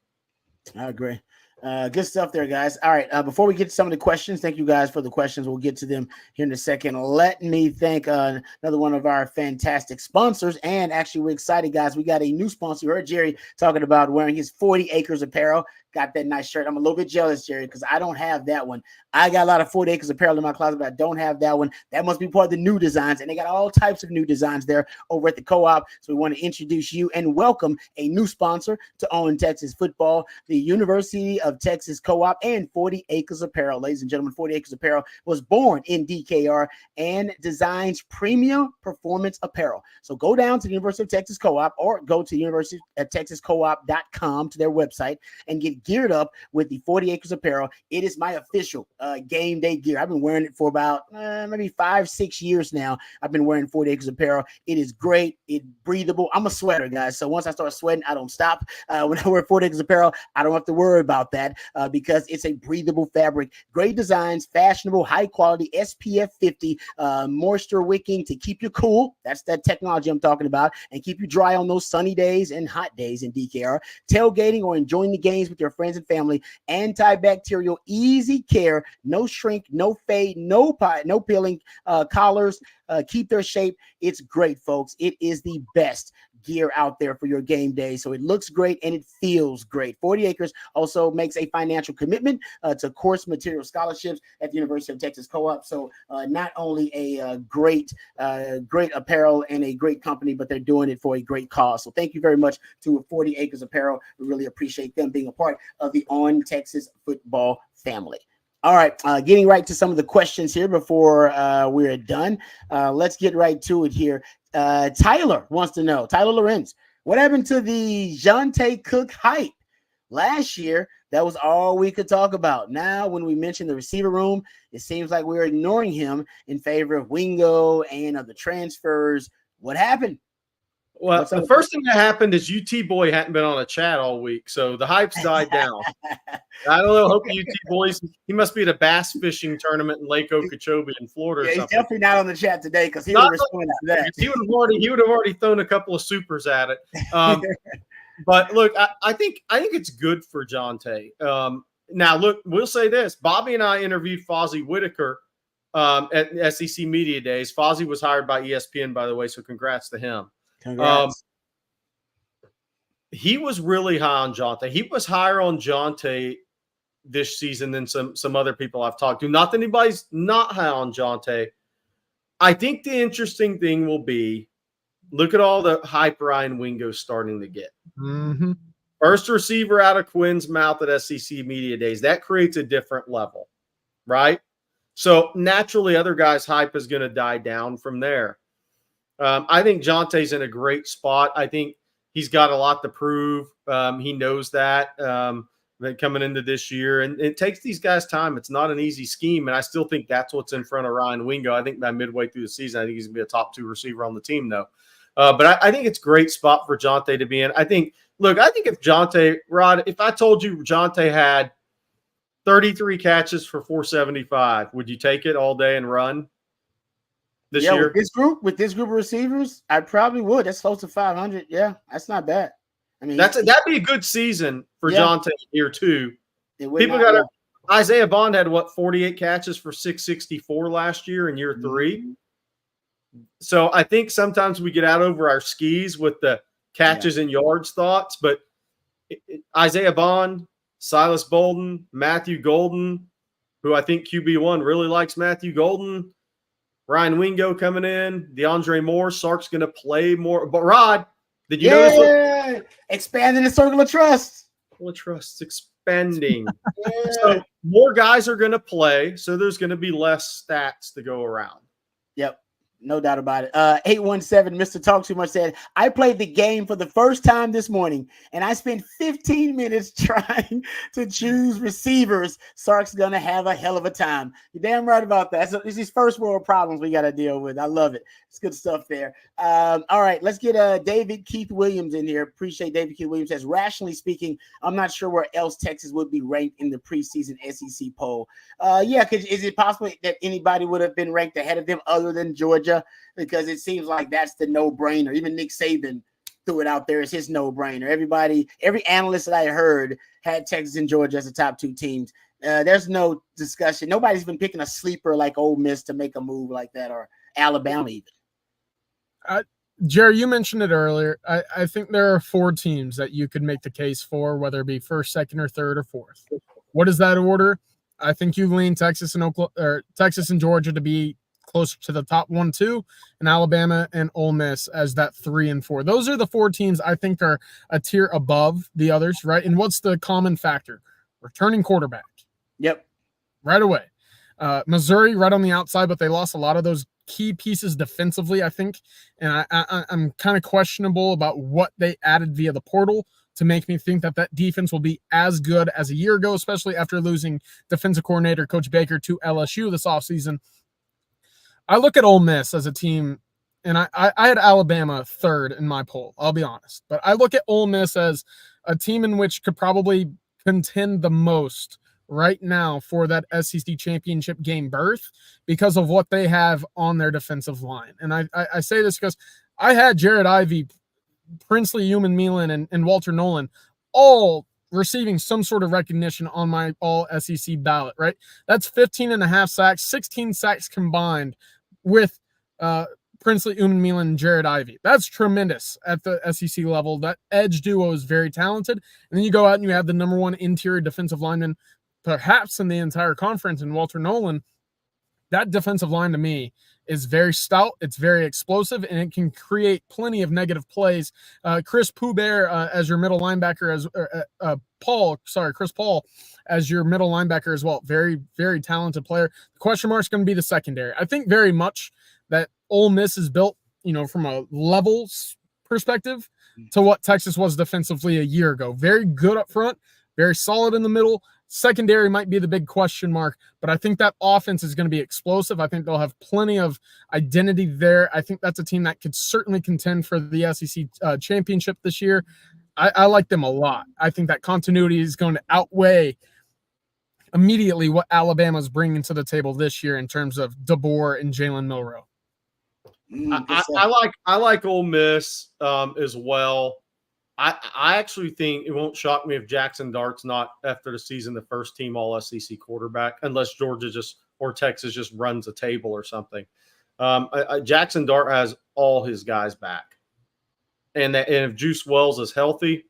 I agree. Good stuff there, guys. All right. Before we get to some of the questions, thank you guys for the questions. We'll get to them here in a second. Let me thank another one of our fantastic sponsors. And actually, we're excited, guys. We got a new sponsor. You heard Jerry talking about wearing his 40 Acres apparel. Got that nice shirt. I'm a little bit jealous, Jerry, because I don't have that one. I got a lot of 40 Acres apparel in my closet, but I don't have that one. That must be part of the new designs. And they got all types of new designs there over at the co-op. So we want to introduce you and welcome a new sponsor to On Texas Football, the University of Texas Co-op and 40 Acres Apparel. Ladies and gentlemen, 40 Acres Apparel was born in DKR and designs premium performance apparel. So go down to the University of Texas Co-op or go to universityoftexascoop.com to their website and get geared up with the 40 Acres Apparel. It is my official game day gear. I've been wearing it for about maybe 5-6 years now. I've been wearing 40 Acres Apparel. It is great. It's breathable. I'm a sweater, guys. So once I start sweating, I don't stop. When I wear 40 Acres Apparel, I don't have to worry about that because it's a breathable fabric. Great designs, fashionable, high quality, SPF 50, moisture wicking to keep you cool. That's that technology I'm talking about, and keep you dry on those sunny days and hot days in DKR. Tailgating or enjoying the games with your friends and family. Antibacterial, easy care, no shrink, no fade, no peeling collars. Keep their shape. It's great, folks. It is the best gear out there for your game day. So it looks great and it feels great. 40 Acres also makes a financial commitment to course material scholarships at the University of Texas Co-op. So not only a great apparel and a great company, but they're doing it for a great cause. So thank you very much to 40 Acres Apparel. We really appreciate them being a part of the On Texas Football family. All right, getting right to some of the questions here before we're done. Let's get right to it here. Tyler wants to know, Tyler Lorenz, what happened to the Jonte Cook hype? Last year, that was all we could talk about. Now, when we mention the receiver room, it seems like we're ignoring him in favor of Wingo and of the transfers. What happened? Well, the first thing that happened is UT boy hadn't been on a chat all week, so the hype's died down. I don't know. Hope UT boys. He must be at a bass fishing tournament in Lake Okeechobee in Florida. Yeah, or he's something. definitely not on the chat today because he would respond to that. He would have already thrown a couple of supers at it. But look, I think it's good for Jonte. Now, look, we'll say this: Bobby and I interviewed Fozzie Whitaker at SEC Media Days. Fozzie was hired by ESPN, by the way, so congrats to him. Congrats. He was really high on Jonte. He was higher on Jonte this season than some other people I've talked to. Not that anybody's not high on Jonte. I think the interesting thing will be, look at all the hype Ryan Wingo's starting to get. Mm-hmm. First receiver out of Quinn's mouth at SEC Media Days. That creates a different level, right? So naturally, other guys' hype is going to die down from there. I think Jonte's in a great spot. I think he's got a lot to prove. He knows that coming into this year. And it takes these guys time. It's not an easy scheme. And I still think that's what's in front of Ryan Wingo. I think by midway through the season, I think he's going to be a top 2 receiver on the team, though. But I think it's a great spot for Jonte to be in. I think if Jonte, Rod, if I told you Jonte had 33 catches for 475, would you take it all day and run? This year? With this group of receivers, I probably would. That's close to 500. Yeah, that's not bad. I mean, that'd be a good season for Jonte year 2. People got Isaiah Bond had 48 catches for 664 last year in year 3. Mm-hmm. So I think sometimes we get out over our skis with the catches and yards thoughts, but Isaiah Bond, Silas Bolden, Matthew Golden, who I think QB1 really likes Matthew Golden. Ryan Wingo coming in, DeAndre Moore, Sark's going to play more. But Rod, Did you notice what expanding the circle of trust? Circle of trust expanding. Yeah. So more guys are going to play, so there's going to be less stats to go around. Yep. No doubt about it. 817, Mr. Talk Too Much said, I played the game for the first time this morning, and I spent 15 minutes trying to choose receivers. Sark's going to have a hell of a time. You're damn right about that. It's these first world problems we got to deal with. I love it. It's good stuff there. All right, let's get David Keith Williams in here. Appreciate David Keith Williams. Says, rationally speaking, I'm not sure where else Texas would be ranked in the preseason SEC poll. Yeah, is it possible that anybody would have been ranked ahead of them other than Georgia? Because it seems like that's the no-brainer. Even Nick Saban threw it out there as his no-brainer. Every analyst that I heard had Texas and Georgia as the top two teams. There's no discussion. Nobody's been picking a sleeper like Ole Miss to make a move like that, or Alabama even. Jerry, you mentioned it earlier. I think there are 4 teams that you could make the case for, whether it be first, second, or third, or fourth. What is that order? I think you lean Texas and Georgia to be closer to the top 1, 2, and Alabama and Ole Miss as that 3 and 4. Those are the 4 teams I think are a tier above the others, right? And what's the common factor? Returning quarterback. Yep. Right away. Missouri right on the outside, but they lost a lot of those key pieces defensively, I think. And I'm kind of questionable about what they added via the portal to make me think that defense will be as good as a year ago, especially after losing defensive coordinator Coach Baker to LSU this offseason. I look at Ole Miss as a team, and I had Alabama 3rd in my poll, I'll be honest. But I look at Ole Miss as a team in which could probably contend the most right now for that SEC championship game berth because of what they have on their defensive line. And I say this because I had Jared Ivey, Princely Human-Milan, and Walter Nolan all receiving some sort of recognition on my all SEC ballot, right? That's 15.5 sacks, 16 sacks combined with Princely Human-Milan and Jared Ivey. That's tremendous at the SEC level. That edge duo is very talented. And then you go out and you have the number 1 interior defensive lineman, perhaps in the entire conference, in Walter Nolan. That defensive line to me is very stout. It's very explosive, and it can create plenty of negative plays. Chris Poubert as your middle linebacker, Chris Paul as your middle linebacker as well. Very, very talented player. The question mark is going to be the secondary. I think very much that Ole Miss is built, from a levels perspective to what Texas was defensively a year ago. Very good up front, very solid in the middle. Secondary might be the big question mark, but I think that offense is going to be explosive. I think they'll have plenty of identity there. I think that's a team that could certainly contend for the SEC championship this year. I like them a lot. I think that continuity is going to outweigh immediately what Alabama's bringing to the table this year in terms of DeBoer and Jalen Milroe. I like Ole Miss as well. I actually think it won't shock me if Jackson Dart's not, after the season, the first team all SEC quarterback, unless Georgia or Texas just runs a table or something. Jackson Dart has all his guys back. And if Juice Wells is healthy,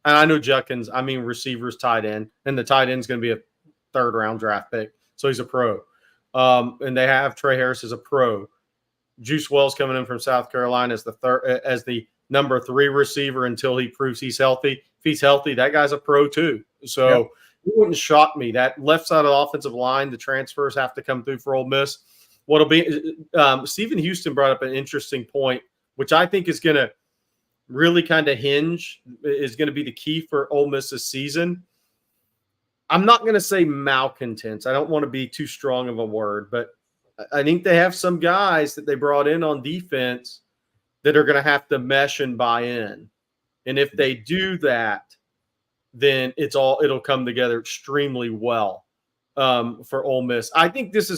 and I know Judkins, receivers, tight end, and the tight end's going to be a 3rd-round draft pick, so he's a pro. And they have Trey Harris as a pro. Juice Wells coming in from South Carolina as the number 3 receiver until he proves he's healthy. If he's healthy, that guy's a pro too. So It wouldn't shock me. That left side of the offensive line, the transfers have to come through for Ole Miss. What'll be Stephen Houston brought up an interesting point, which I think is going to really kind of is going to be the key for Ole Miss this season. I'm not going to say malcontents. I don't want to be too strong of a word, but I think they have some guys that they brought in on defense that are going to have to mesh and buy in. And if they do that, then it'll come together extremely well for Ole Miss. I think this season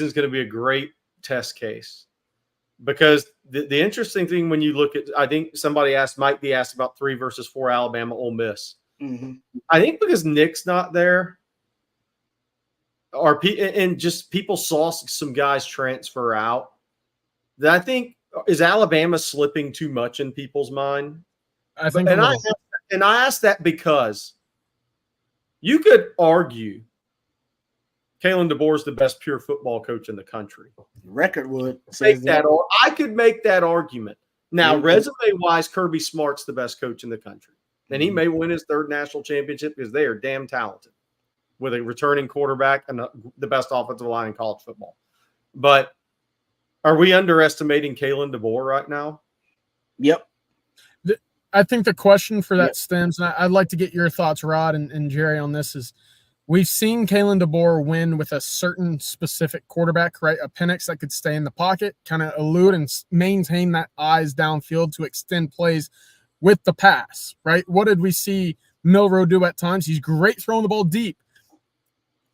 is going to be a great test case, because the interesting thing when you look at, I think somebody might be asked about 3 versus 4 Alabama, Ole Miss. Mm-hmm. I think because Nick's not there, and just people saw some guys transfer out, that I think, is Alabama slipping too much in people's mind? I think, and I ask that because you could argue Kayin DeBoer is the best pure football coach in the country. Record would I could make that argument. Now, resume-wise, Kirby Smart's the best coach in the country. And he may win his third national championship because they are damn talented with a returning quarterback and the best offensive line in college football. But are we underestimating Kayin DeBoer right now? Yep. I think the question for that stems, and I'd like to get your thoughts, Rod and Jerry, on this is we've seen Kayin DeBoer win with a certain specific quarterback, right? A Penix that could stay in the pocket, kind of elude and maintain that eyes downfield to extend plays with the pass, right? What did we see Milroe do at times? He's great throwing the ball deep.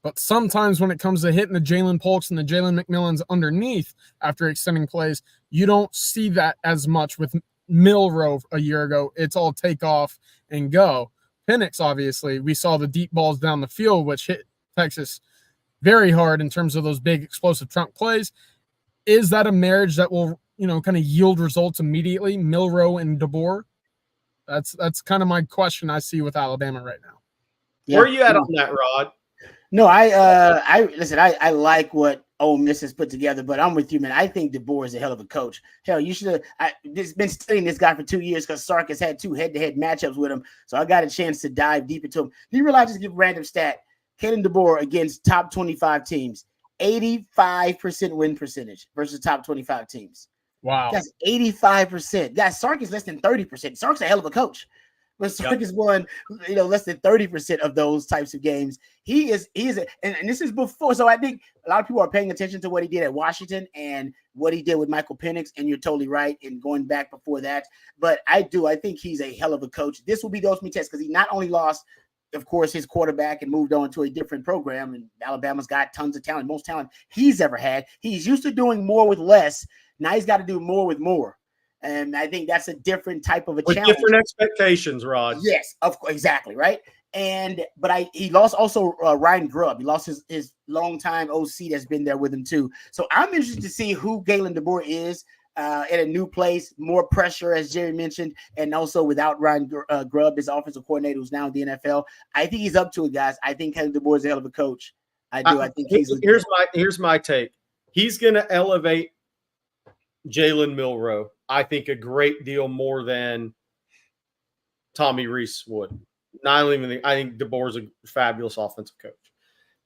But sometimes when it comes to hitting the Jalen Polks and the Jalen McMillans underneath after extending plays, you don't see that as much with Milroe a year ago. It's all take off and go. Penix, obviously, we saw the deep balls down the field, which hit Texas very hard in terms of those big explosive trunk plays. Is that a marriage that will, kind of yield results immediately? Milroe and DeBoer? That's kind of my question I see with Alabama right now. Yeah. Where are you at on that, Rod? No, I listen. I like what Ole Miss has put together, but I'm with you, man. I think DeBoer is a hell of a coach. Hell, you should have. Been studying this guy for 2 years because Sark has had 2 head-to-head matchups with him, so I got a chance to dive deep into him. Do you realize? Just give a random stat: Kayin DeBoer against top 25 teams, 85% win percentage versus top 25 teams. Wow, that's 85%. Guys, Sark is less than 30%. Sark's a hell of a coach. But Sark has won, less than 30% of those types of games. He is, and this is before. So I think a lot of people are paying attention to what he did at Washington and what he did with Michael Penix. And you're totally right in going back before that. But I think he's a hell of a coach. This will be the ultimate test because he not only lost, of course, his quarterback and moved on to a different program. And Alabama's got tons of talent, most talent he's ever had. He's used to doing more with less. Now he's got to do more with more. And I think that's a different type of a challenge. Different expectations, Rod. Yes, of course, exactly, right? But he lost also Ryan Grubb. He lost his longtime OC that's been there with him too. So I'm interested to see who Kayin DeBoer is at a new place, more pressure, as Jerry mentioned, and also without Ryan Grubb, his offensive coordinator who's now in the NFL. I think he's up to it, guys. I think Kayin DeBoer is a hell of a coach. I do. I think here's my take. He's going to elevate Jalen Milroe, I think, a great deal more than Tommy Rees would. I think DeBoer's a fabulous offensive coach.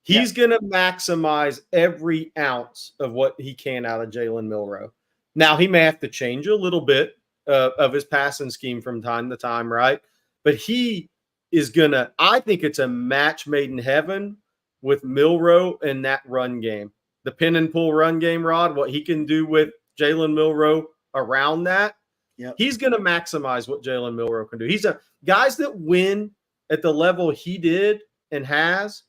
He's going to maximize every ounce of what he can out of Jalen Milroe. Now, he may have to change a little bit of his passing scheme from time to time, right? But he is going to – I think it's a match made in heaven with Milroe and that run game. The pin and pull run game, Rod, what he can do with Jalen Milroe around that, he's going to maximize what Jalen Milroe can do. He's guys that win at the level he did and has,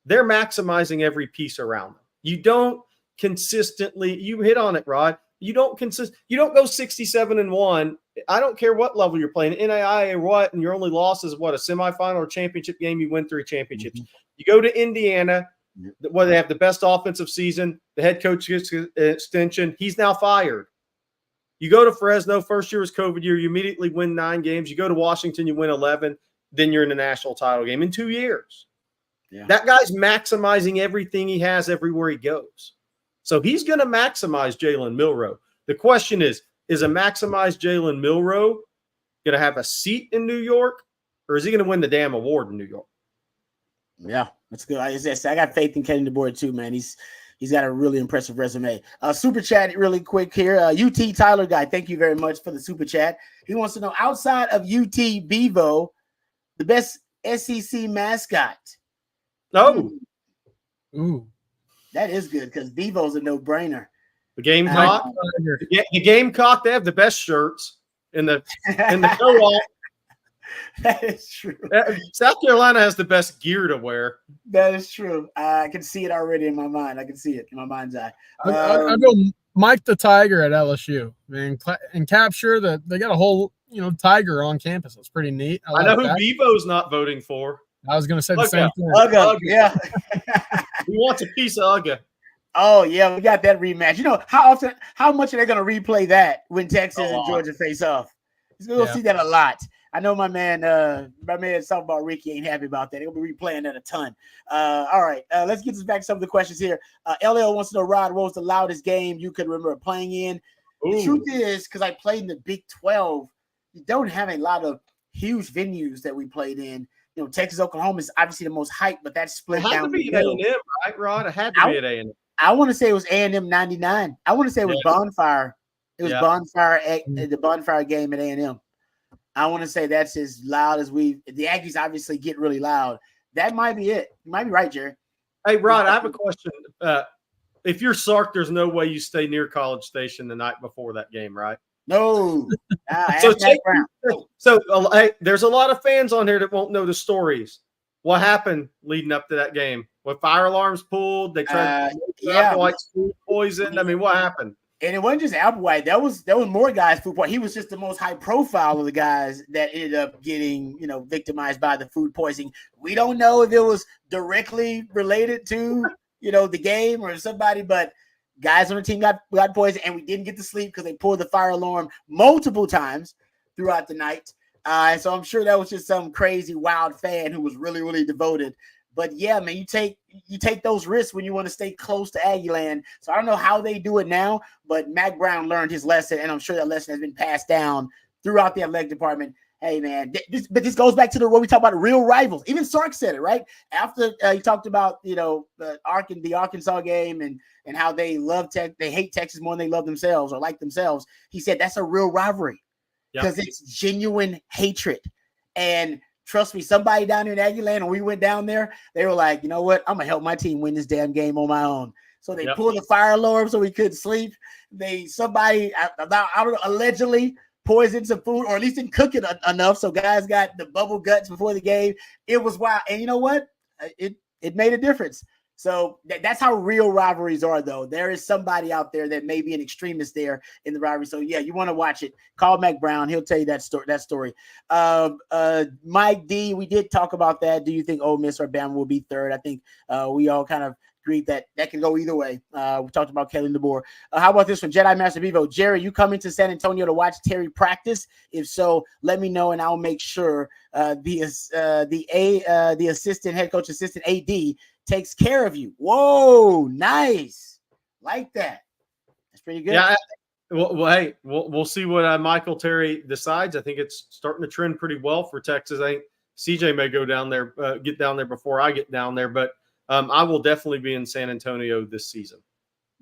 they're maximizing every piece around them. You don't consistently, you hit on it, Rod. You don't go 67-1. I don't care what level you're playing, NAIA or what, and your only loss is what, a semifinal or championship game. You win 3 championships. You go to Indiana, where they have the best offensive season. The head coach gets an extension. He's now fired. You go to Fresno, first year was COVID year. You immediately win 9 games. You go to Washington, you win 11. Then you're in the national title game in 2 years. Yeah. That guy's maximizing everything he has everywhere he goes. So he's going to maximize Jalen Milroe. The question is a maximized Jalen Milroe going to have a seat in New York, or is he going to win the damn award in New York? Yeah, that's good. I got faith in Kayin DeBoer too, man. He's got a really impressive resume. Super chat really quick here. UT Tyler guy, thank you very much for the super chat. He wants to know, outside of UT Bevo, the best SEC mascot. Oh. Ooh. That is good because Bevo's a no-brainer. The Gamecock. The Gamecock, they have the best shirts in the co-op. That is true. South Carolina has the best gear to wear. That is true. I can see it already in my mind. I can see it in my mind's eye. I go Mike the Tiger at LSU, man, and capture that they got a whole tiger on campus. That's pretty neat. I know who Bevo's not voting for. I was going to say the same thing. Ugga. Yeah. He wants a piece of Ugga. Oh yeah, we got that rematch. How much are they going to replay that when Texas and Georgia face off? We'll see that a lot. I know my man talking about Ricky ain't happy about that. He'll be replaying that a ton. All right, let's get back to some of the questions here. LL wants to know, Rod, what was the loudest game you could remember playing in? The truth is, because I played in the Big 12, you don't have a lot of huge venues that we played in. You know, Texas, Oklahoma is obviously the most hype, but that's split down. It had to be at A&M, right, Rod? It had to be at A&M. I want to say it was A&M 99. I want to say it was Bonfire. It was Bonfire at the Bonfire game at A&M. I want to say that's as loud as the Aggies obviously get really loud. That might be it. You might be right, Jerry. Hey, Rod, I have a question. If you're Sark, there's no way you stay near College Station the night before that game, right? No. There's a lot of fans on here that won't know the stories. What happened leading up to that game? When fire alarms pulled, they tried food poison. I mean, what happened? And it wasn't just Applewhite. There was more guys food poisoning. He was just the most high profile of the guys that ended up getting, victimized by the food poisoning. We don't know if it was directly related to, the game or somebody, but guys on the team got poisoned, and we didn't get to sleep because they pulled the fire alarm multiple times throughout the night. And so I'm sure that was just some crazy, wild fan who was really, really devoted. But yeah, man, you take those risks when you want to stay close to Aggie land. So I don't know how they do it now, but Mack Brown learned his lesson, and I'm sure that lesson has been passed down throughout the athletic department. Hey, man, but this goes back to what we talk about, real rivals. Even Sark said it, right? After he talked about, the Arkansas game and how they they hate Texas more than they love themselves or like themselves. He said that's a real rivalry because it's genuine hatred. And trust me, somebody down there in Aggie land, when we went down there, they were like, you know what? I'm going to help my team win this damn game on my own. So they pulled the fire alarm so we couldn't sleep. Somebody, I don't know, allegedly poisoned some food, or at least didn't cook it enough. So guys got the bubble guts before the game. It was wild. And you know what? It made a difference. So that's how real rivalries are, though. There is somebody out there that may be an extremist there in the rivalry. So yeah, you want to watch it. Call Mack Brown. He'll tell you that story. Mike D, we did talk about that. Do you think Ole Miss or Bama will be third? I think we all kind of agreed that can go either way. We talked about Kayin DeBoer. How about this one? Jedi Master Bevo. Jerry, you coming to San Antonio to watch Terry practice? If so, let me know, and I'll make sure the assistant head coach, assistant AD takes care of you. Whoa, nice. Like that. That's pretty good. Yeah. Well, hey, we'll see what Michael Terry decides. I think it's starting to trend pretty well for Texas. I think CJ may go down there, get down there before I get down there, but I will definitely be in San Antonio this season.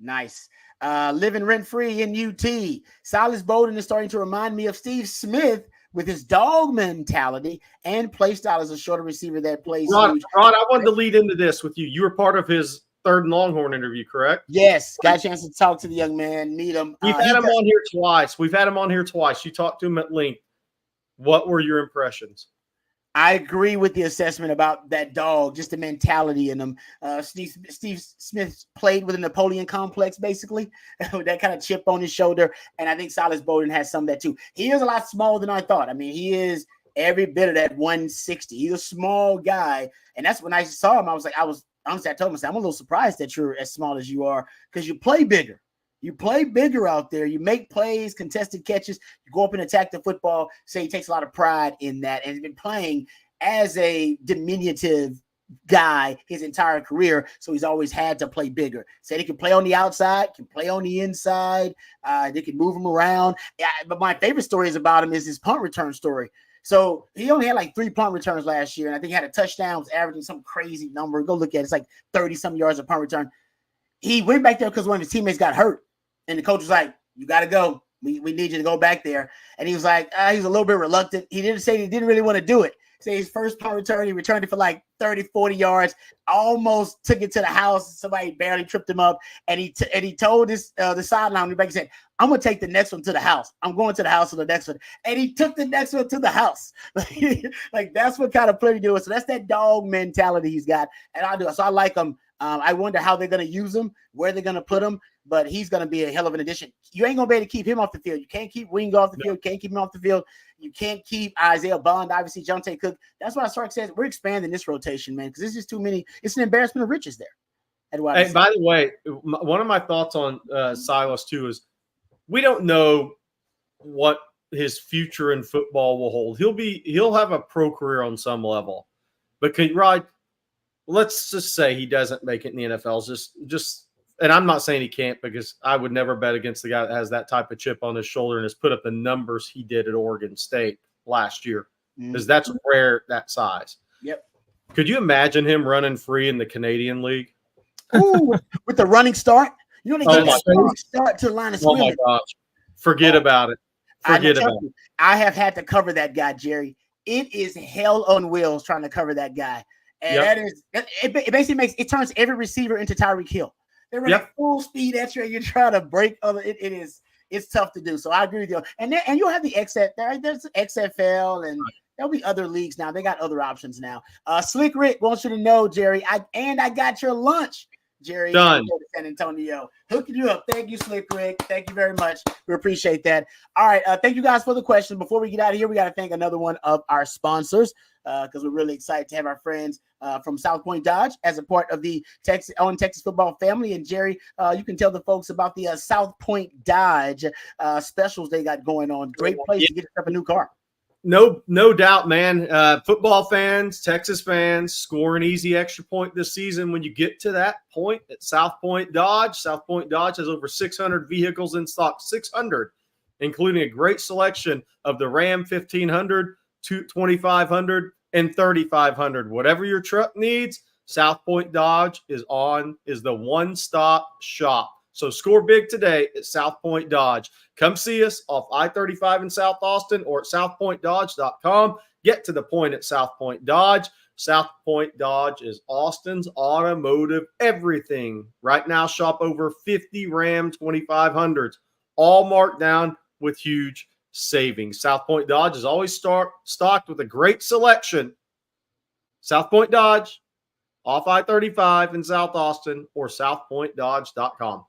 Nice. Living rent-free in UT. Silas Bolden is starting to remind me of Steve Smith with his dog mentality and play style as a shorter receiver that plays. Rod, I wanted to lead into this with you. You were part of his third Longhorn interview, correct? Yes. Got a chance to talk to the young man, meet him. We've had him on here twice. You talked to him at length. What were your impressions? I agree with the assessment about that dog, just the mentality in him. Steve Smith played with a Napoleon complex, basically, with that kind of chip on his shoulder. And I think Silas Bolden has some of that too. He is a lot smaller than I thought. I mean, he is every bit of that 160. He's a small guy. And that's when I saw him. I told him, I'm a little surprised that you're as small as you are because you play bigger. You play bigger out there. You make plays, contested catches. You go up and attack the football. So he takes a lot of pride in that and has been playing as a diminutive guy his entire career. So he's always had to play bigger. Said he can play on the outside, can play on the inside. They can move him around. But my favorite stories about him is his punt return story. So he only had like 3 punt returns last year. And I think he had a touchdown, was averaging some crazy number. Go look at it. It's like 30-some yards of punt return. He went back there because one of his teammates got hurt. And the coach was like, you got to go. We need you to go back there. And he was like, he was a little bit reluctant. He didn't say he didn't really want to do it. Say his first punt return, he returned it for like 30, 40 yards, almost took it to the house. Somebody barely tripped him up. And he told the sideline, he said, I'm going to take the next one to the house. I'm going to the house for the next one. And he took the next one to the house. Like that's what kind of player he do. So that's that dog mentality he's got. And I do. So I like him. I wonder how they're going to use him, where they're going to put him. But he's going to be a hell of an addition. You ain't going to be able to keep him off the field. You can't keep Wing off the field. You can't keep him off the field. You can't keep Isaiah Bond, obviously, Jonte Cook. That's why Sark says we're expanding this rotation, man, because there's just too many. It's an embarrassment of riches there. Hey, by the way, one of my thoughts on Silas, too, is we don't know what his future in football will hold. He'll have a pro career on some level. But Rod, let's just say he doesn't make it in the NFL. Just and I'm not saying he can't, because I would never bet against the guy that has that type of chip on his shoulder and has put up the numbers he did at Oregon State last year, because that's rare that size. Yep. Could you imagine him running free in the Canadian League? Ooh, with the running start? You know, they get that running start to the line of scrimmage. Oh, my gosh. Forget about it. Forget about it. I have had to cover that guy, Jerry. It is hell on wheels trying to cover that guy. And it basically turns every receiver into Tyreek Hill. They're running full speed at you, and you're trying to break other. It's tough to do. So I agree with you. And you'll have the XFL, there's XFL, and there'll be other leagues now. They got other options now. Slick Rick wants you to know, Jerry, I got your lunch. Jerry, done. San Antonio, hooking you up. Thank you, Slick Rick. Thank you very much. We appreciate that. All right, thank you guys for the question. Before we get out of here, we got to thank another one of our sponsors, because we're really excited to have our friends from South Point Dodge as a part of the Texas football family. And Jerry, you can tell the folks about the South Point Dodge specials they got going on. Great place to get yourself a new car. No doubt, man. Football fans, Texas fans, score an easy extra point this season when you get to that point at South Point Dodge. South Point Dodge has over 600 vehicles in stock, 600, including a great selection of the Ram 1500, 2500, and 3500. Whatever your truck needs, South Point Dodge is the one-stop shop. So score big today at South Point Dodge. Come see us off I-35 in South Austin or at southpointdodge.com. Get to the point at South Point Dodge. South Point Dodge is Austin's automotive everything. Right now, shop over 50 Ram 2500s, all marked down with huge savings. South Point Dodge is always stocked with a great selection. South Point Dodge, off I-35 in South Austin or southpointdodge.com.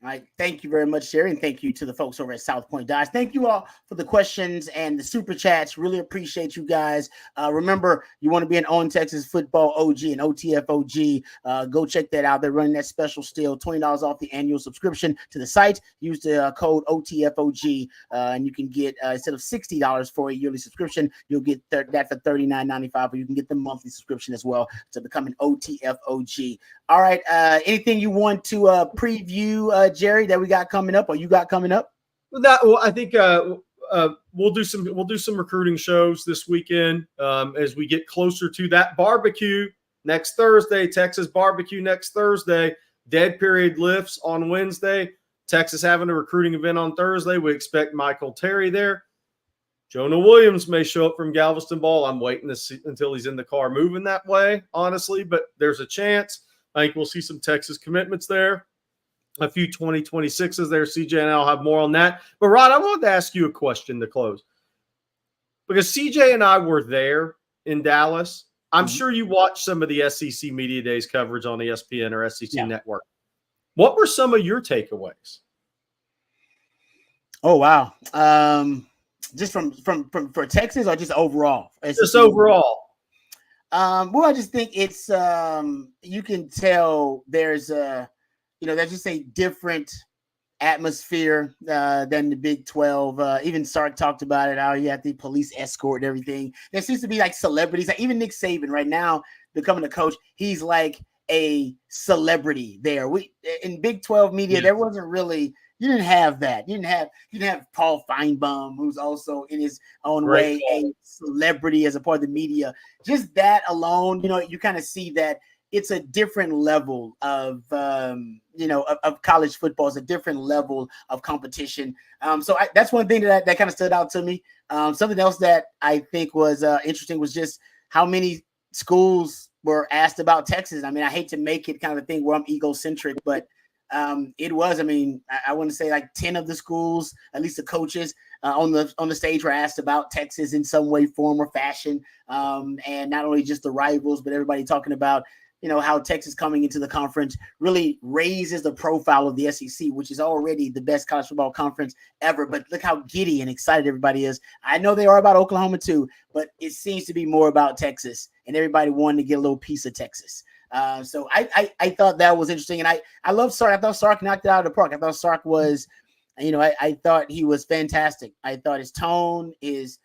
All right. Thank you very much, Jerry. And thank you to the folks over at South Point Dodge. Thank you all for the questions and the super chats. Really appreciate you guys. Remember, you want to be an On Texas Football OG and OTF OG. Go check that out. They're running that special still, $20 off the annual subscription to the site. Use the code OTFOG, and you can get, instead of $60 for a yearly subscription, you'll get that for $39.95, or you can get the monthly subscription as well to become an OTFOG. All right. Anything you want to preview, Jerry, that we got coming up, or you got coming up? I think we'll do some recruiting shows this weekend as we get closer to that barbecue next Thursday. Texas barbecue next Thursday. Dead period lifts on Wednesday. Texas having a recruiting event on Thursday. We expect Michael Terry there. Jonah Williams may show up from Galveston Ball. I'm waiting to see until he's in the car moving that way, honestly, but there's a chance. I think we'll see some Texas commitments there. A few 2026s there. CJ and I'll have more on that. But, Rod, I wanted to ask you a question to close. Because CJ and I were there in Dallas. I'm sure you watched some of the SEC Media Days coverage on ESPN or SEC Network. What were some of your takeaways? Oh, wow. Just from for Texas, or just overall? Just overall. Well, I just think it's you can tell there's there's just a different atmosphere than the Big 12. Even Sark talked about it, how you have the police escort and everything. There seems to be like celebrities, like even Nick Saban right now becoming a coach, he's like a celebrity there. In Big 12 media, there wasn't really. You didn't have that. You didn't have Paul Feinbaum, who's also in his own way a celebrity as a part of the media. Just that alone, you kind of see that it's a different level of of college football. It's a different level of competition. So that's one thing that kind of stood out to me. Something else that I think was interesting was just how many schools were asked about Texas. I mean, I hate to make it kind of a thing where I'm egocentric, but it was, I want to say like 10 of the schools, at least the coaches on the stage, were asked about Texas in some way, form, or fashion. And not only just the rivals, but everybody talking about, how Texas coming into the conference really raises the profile of the SEC, which is already the best college football conference ever. But look how giddy and excited everybody is. I know they are about Oklahoma too, but it seems to be more about Texas, and everybody wanting to get a little piece of Texas. So I thought that was interesting. And I love Sark. I thought Sark knocked it out of the park. I thought Sark was, I thought he was fantastic. I thought his tone, his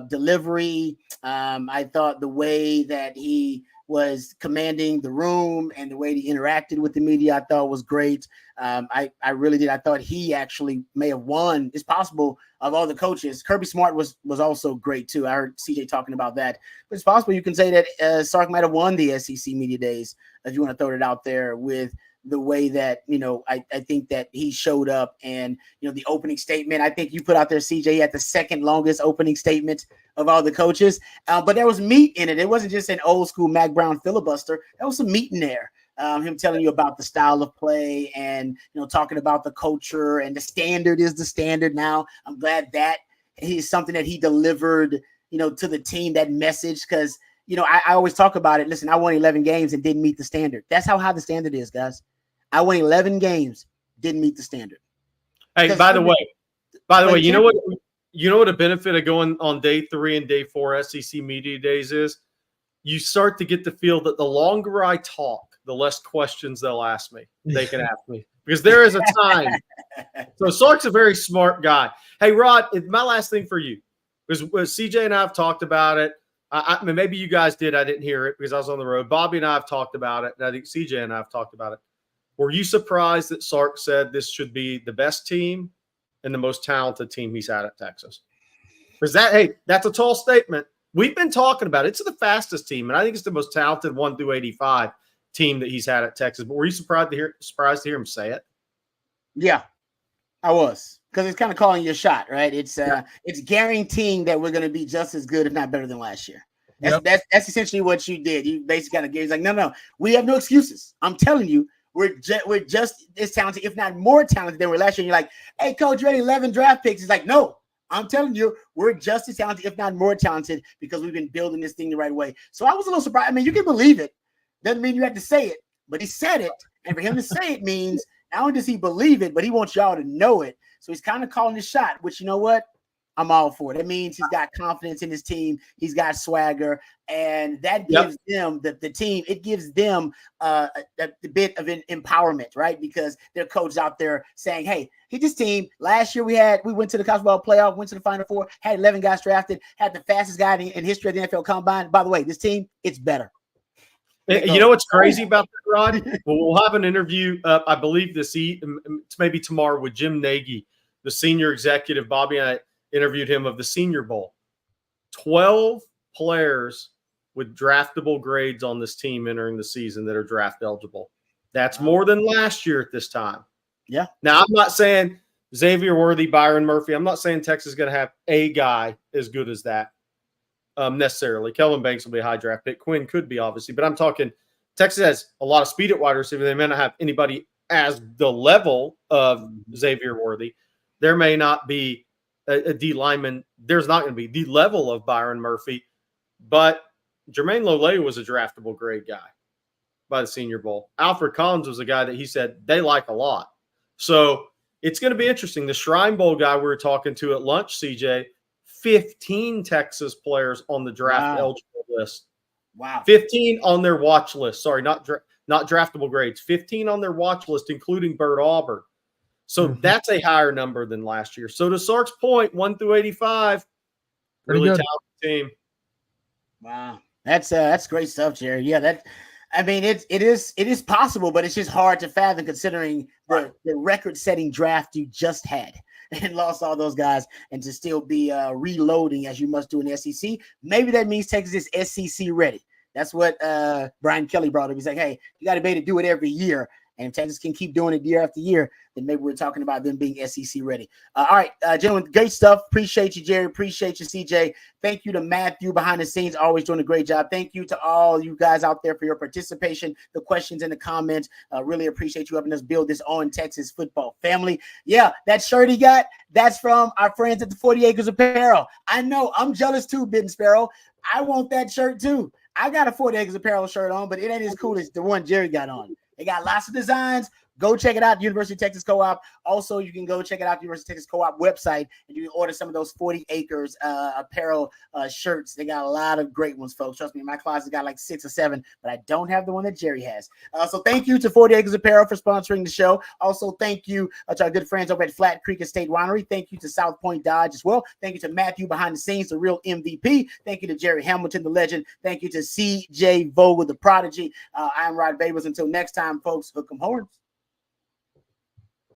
delivery, I thought the way that he was commanding the room, and the way he interacted with the media, I thought was great. I really did. I thought he actually may have won. It's possible of all the coaches. Kirby Smart was also great too. I heard CJ talking about that. But it's possible you can say that Sark might have won the SEC Media Days, if you want to throw it out there, with the way that, I think that he showed up, and, the opening statement, I think you put out there, CJ, he had the second longest opening statement of all the coaches. But there was meat in it. It wasn't just an old school Mac Brown filibuster. There was some meat in there. Him telling you about the style of play, and, talking about the culture, and the standard is the standard now. I'm glad that is something that he delivered, to the team, that message, because, I always talk about it. Listen, I won 11 games and didn't meet the standard. That's how high the standard is, guys. I won 11 games, didn't meet the standard. Hey, by the way, you know what a benefit of going on day 3 and day 4 SEC Media Days is? You start to get the feel that the longer I talk, the less questions they'll ask me. They can ask me, because there is a time. So Sark's a very smart guy. Hey, Rod, my last thing for you, because CJ and I have talked about it. I mean, maybe you guys did. I didn't hear it because I was on the road. Bobby and I have talked about it, and I think CJ and I have talked about it. Were you surprised that Sark said this should be the best team and the most talented team he's had at Texas? Because that's a tall statement. We've been talking about it. It's the fastest team, and I think it's the most talented 1 through 85 team that he's had at Texas. But were you surprised to hear him say it? Yeah, I was, because it's kind of calling your shot, right? It's guaranteeing that we're going to be just as good, if not better, than last year. That's essentially what you did. You basically kind of gave, he's like, no, we have no excuses. I'm telling you, we're just as talented, if not more talented than we were last year. And you're like, hey, coach, you had 11 draft picks. It's like, no, I'm telling you, we're just as talented, if not more talented, because we've been building this thing the right way. So I was a little surprised. I mean, you can believe it. Doesn't mean you have to say it, but he said it. And for him to say it means not only does he believe it, but he wants y'all to know it. So he's kind of calling his shot, which, you know what? I'm all for it. It means he's got confidence in his team. He's got swagger, and that gives them the team. It gives them a bit of an empowerment, right? Because their coach out there saying, "Hey, this team. Last year we went to the college football playoff, went to the Final Four, had 11 guys drafted, had the fastest guy in history of the NFL Combine. By the way, this team, it's better." You know what's crazy about that, Rod? Well, we'll have an interview up, I believe, maybe tomorrow, with Jim Nagy, the senior executive. Bobby and I interviewed him of the Senior Bowl. 12 players with draftable grades on this team entering the season that are draft eligible. That's more than last year at this time. Yeah. Now, I'm not saying Xavier Worthy, Byron Murphy. I'm not saying Texas is going to have a guy as good as that necessarily. Kelvin Banks will be a high draft pick. Quinn could be, obviously. But I'm talking Texas has a lot of speed at wide receiver. They may not have anybody as the level of Xavier Worthy. There may not be a D lineman. There's not going to be the level of Byron Murphy, but Jermaine Lole was a draftable grade guy by the Senior Bowl. Alfred Collins was a guy that he said they like a lot. So it's going to be interesting. The Shrine Bowl guy we were talking to at lunch, CJ, 15 Texas players on the draft eligible list. Wow. 15 on their watch list. Sorry, not draftable grades. 15 on their watch list, including Bert Auburn. So that's a higher number than last year. So to Sark's point, 1 through 85, really talented team. Wow, that's great stuff, Jerry. Yeah, it is possible, but it's just hard to fathom considering the record-setting draft you just had and lost all those guys, and to still be reloading as you must do in the SEC. Maybe that means Texas is SEC ready. That's what Brian Kelly brought up. He's like, hey, you got to be able to do it every year. And if Texas can keep doing it year after year, then maybe we're talking about them being SEC ready. All right, gentlemen, great stuff. Appreciate you, Jerry. Appreciate you, CJ. Thank you to Matthew behind the scenes, always doing a great job. Thank you to all you guys out there for your participation, the questions and the comments. Really appreciate you helping us build this On Texas football family. Yeah, that shirt he got, that's from our friends at the 40 Acres Apparel. I know, I'm jealous too, Bitten Sparrow. I want that shirt too. I got a 40 Acres Apparel shirt on, but it ain't as cool as the one Jerry got on. They got lots of designs, Go check it out, University of Texas Co-op. Also, you can go check it out, the University of Texas Co-op website, and you can order some of those 40 Acres apparel shirts. They got a lot of great ones, folks. Trust me, my closet got like 6 or 7, but I don't have the one that Jerry has. So thank you to 40 Acres Apparel for sponsoring the show. Also, thank you to our good friends over at Flat Creek Estate Winery. Thank you to South Point Dodge as well. Thank you to Matthew behind the scenes, the real MVP. Thank you to Jerry Hamilton, the legend. Thank you to CJ Vogel, the prodigy. I'm Rod Babers. Until next time, folks, hook 'em horns.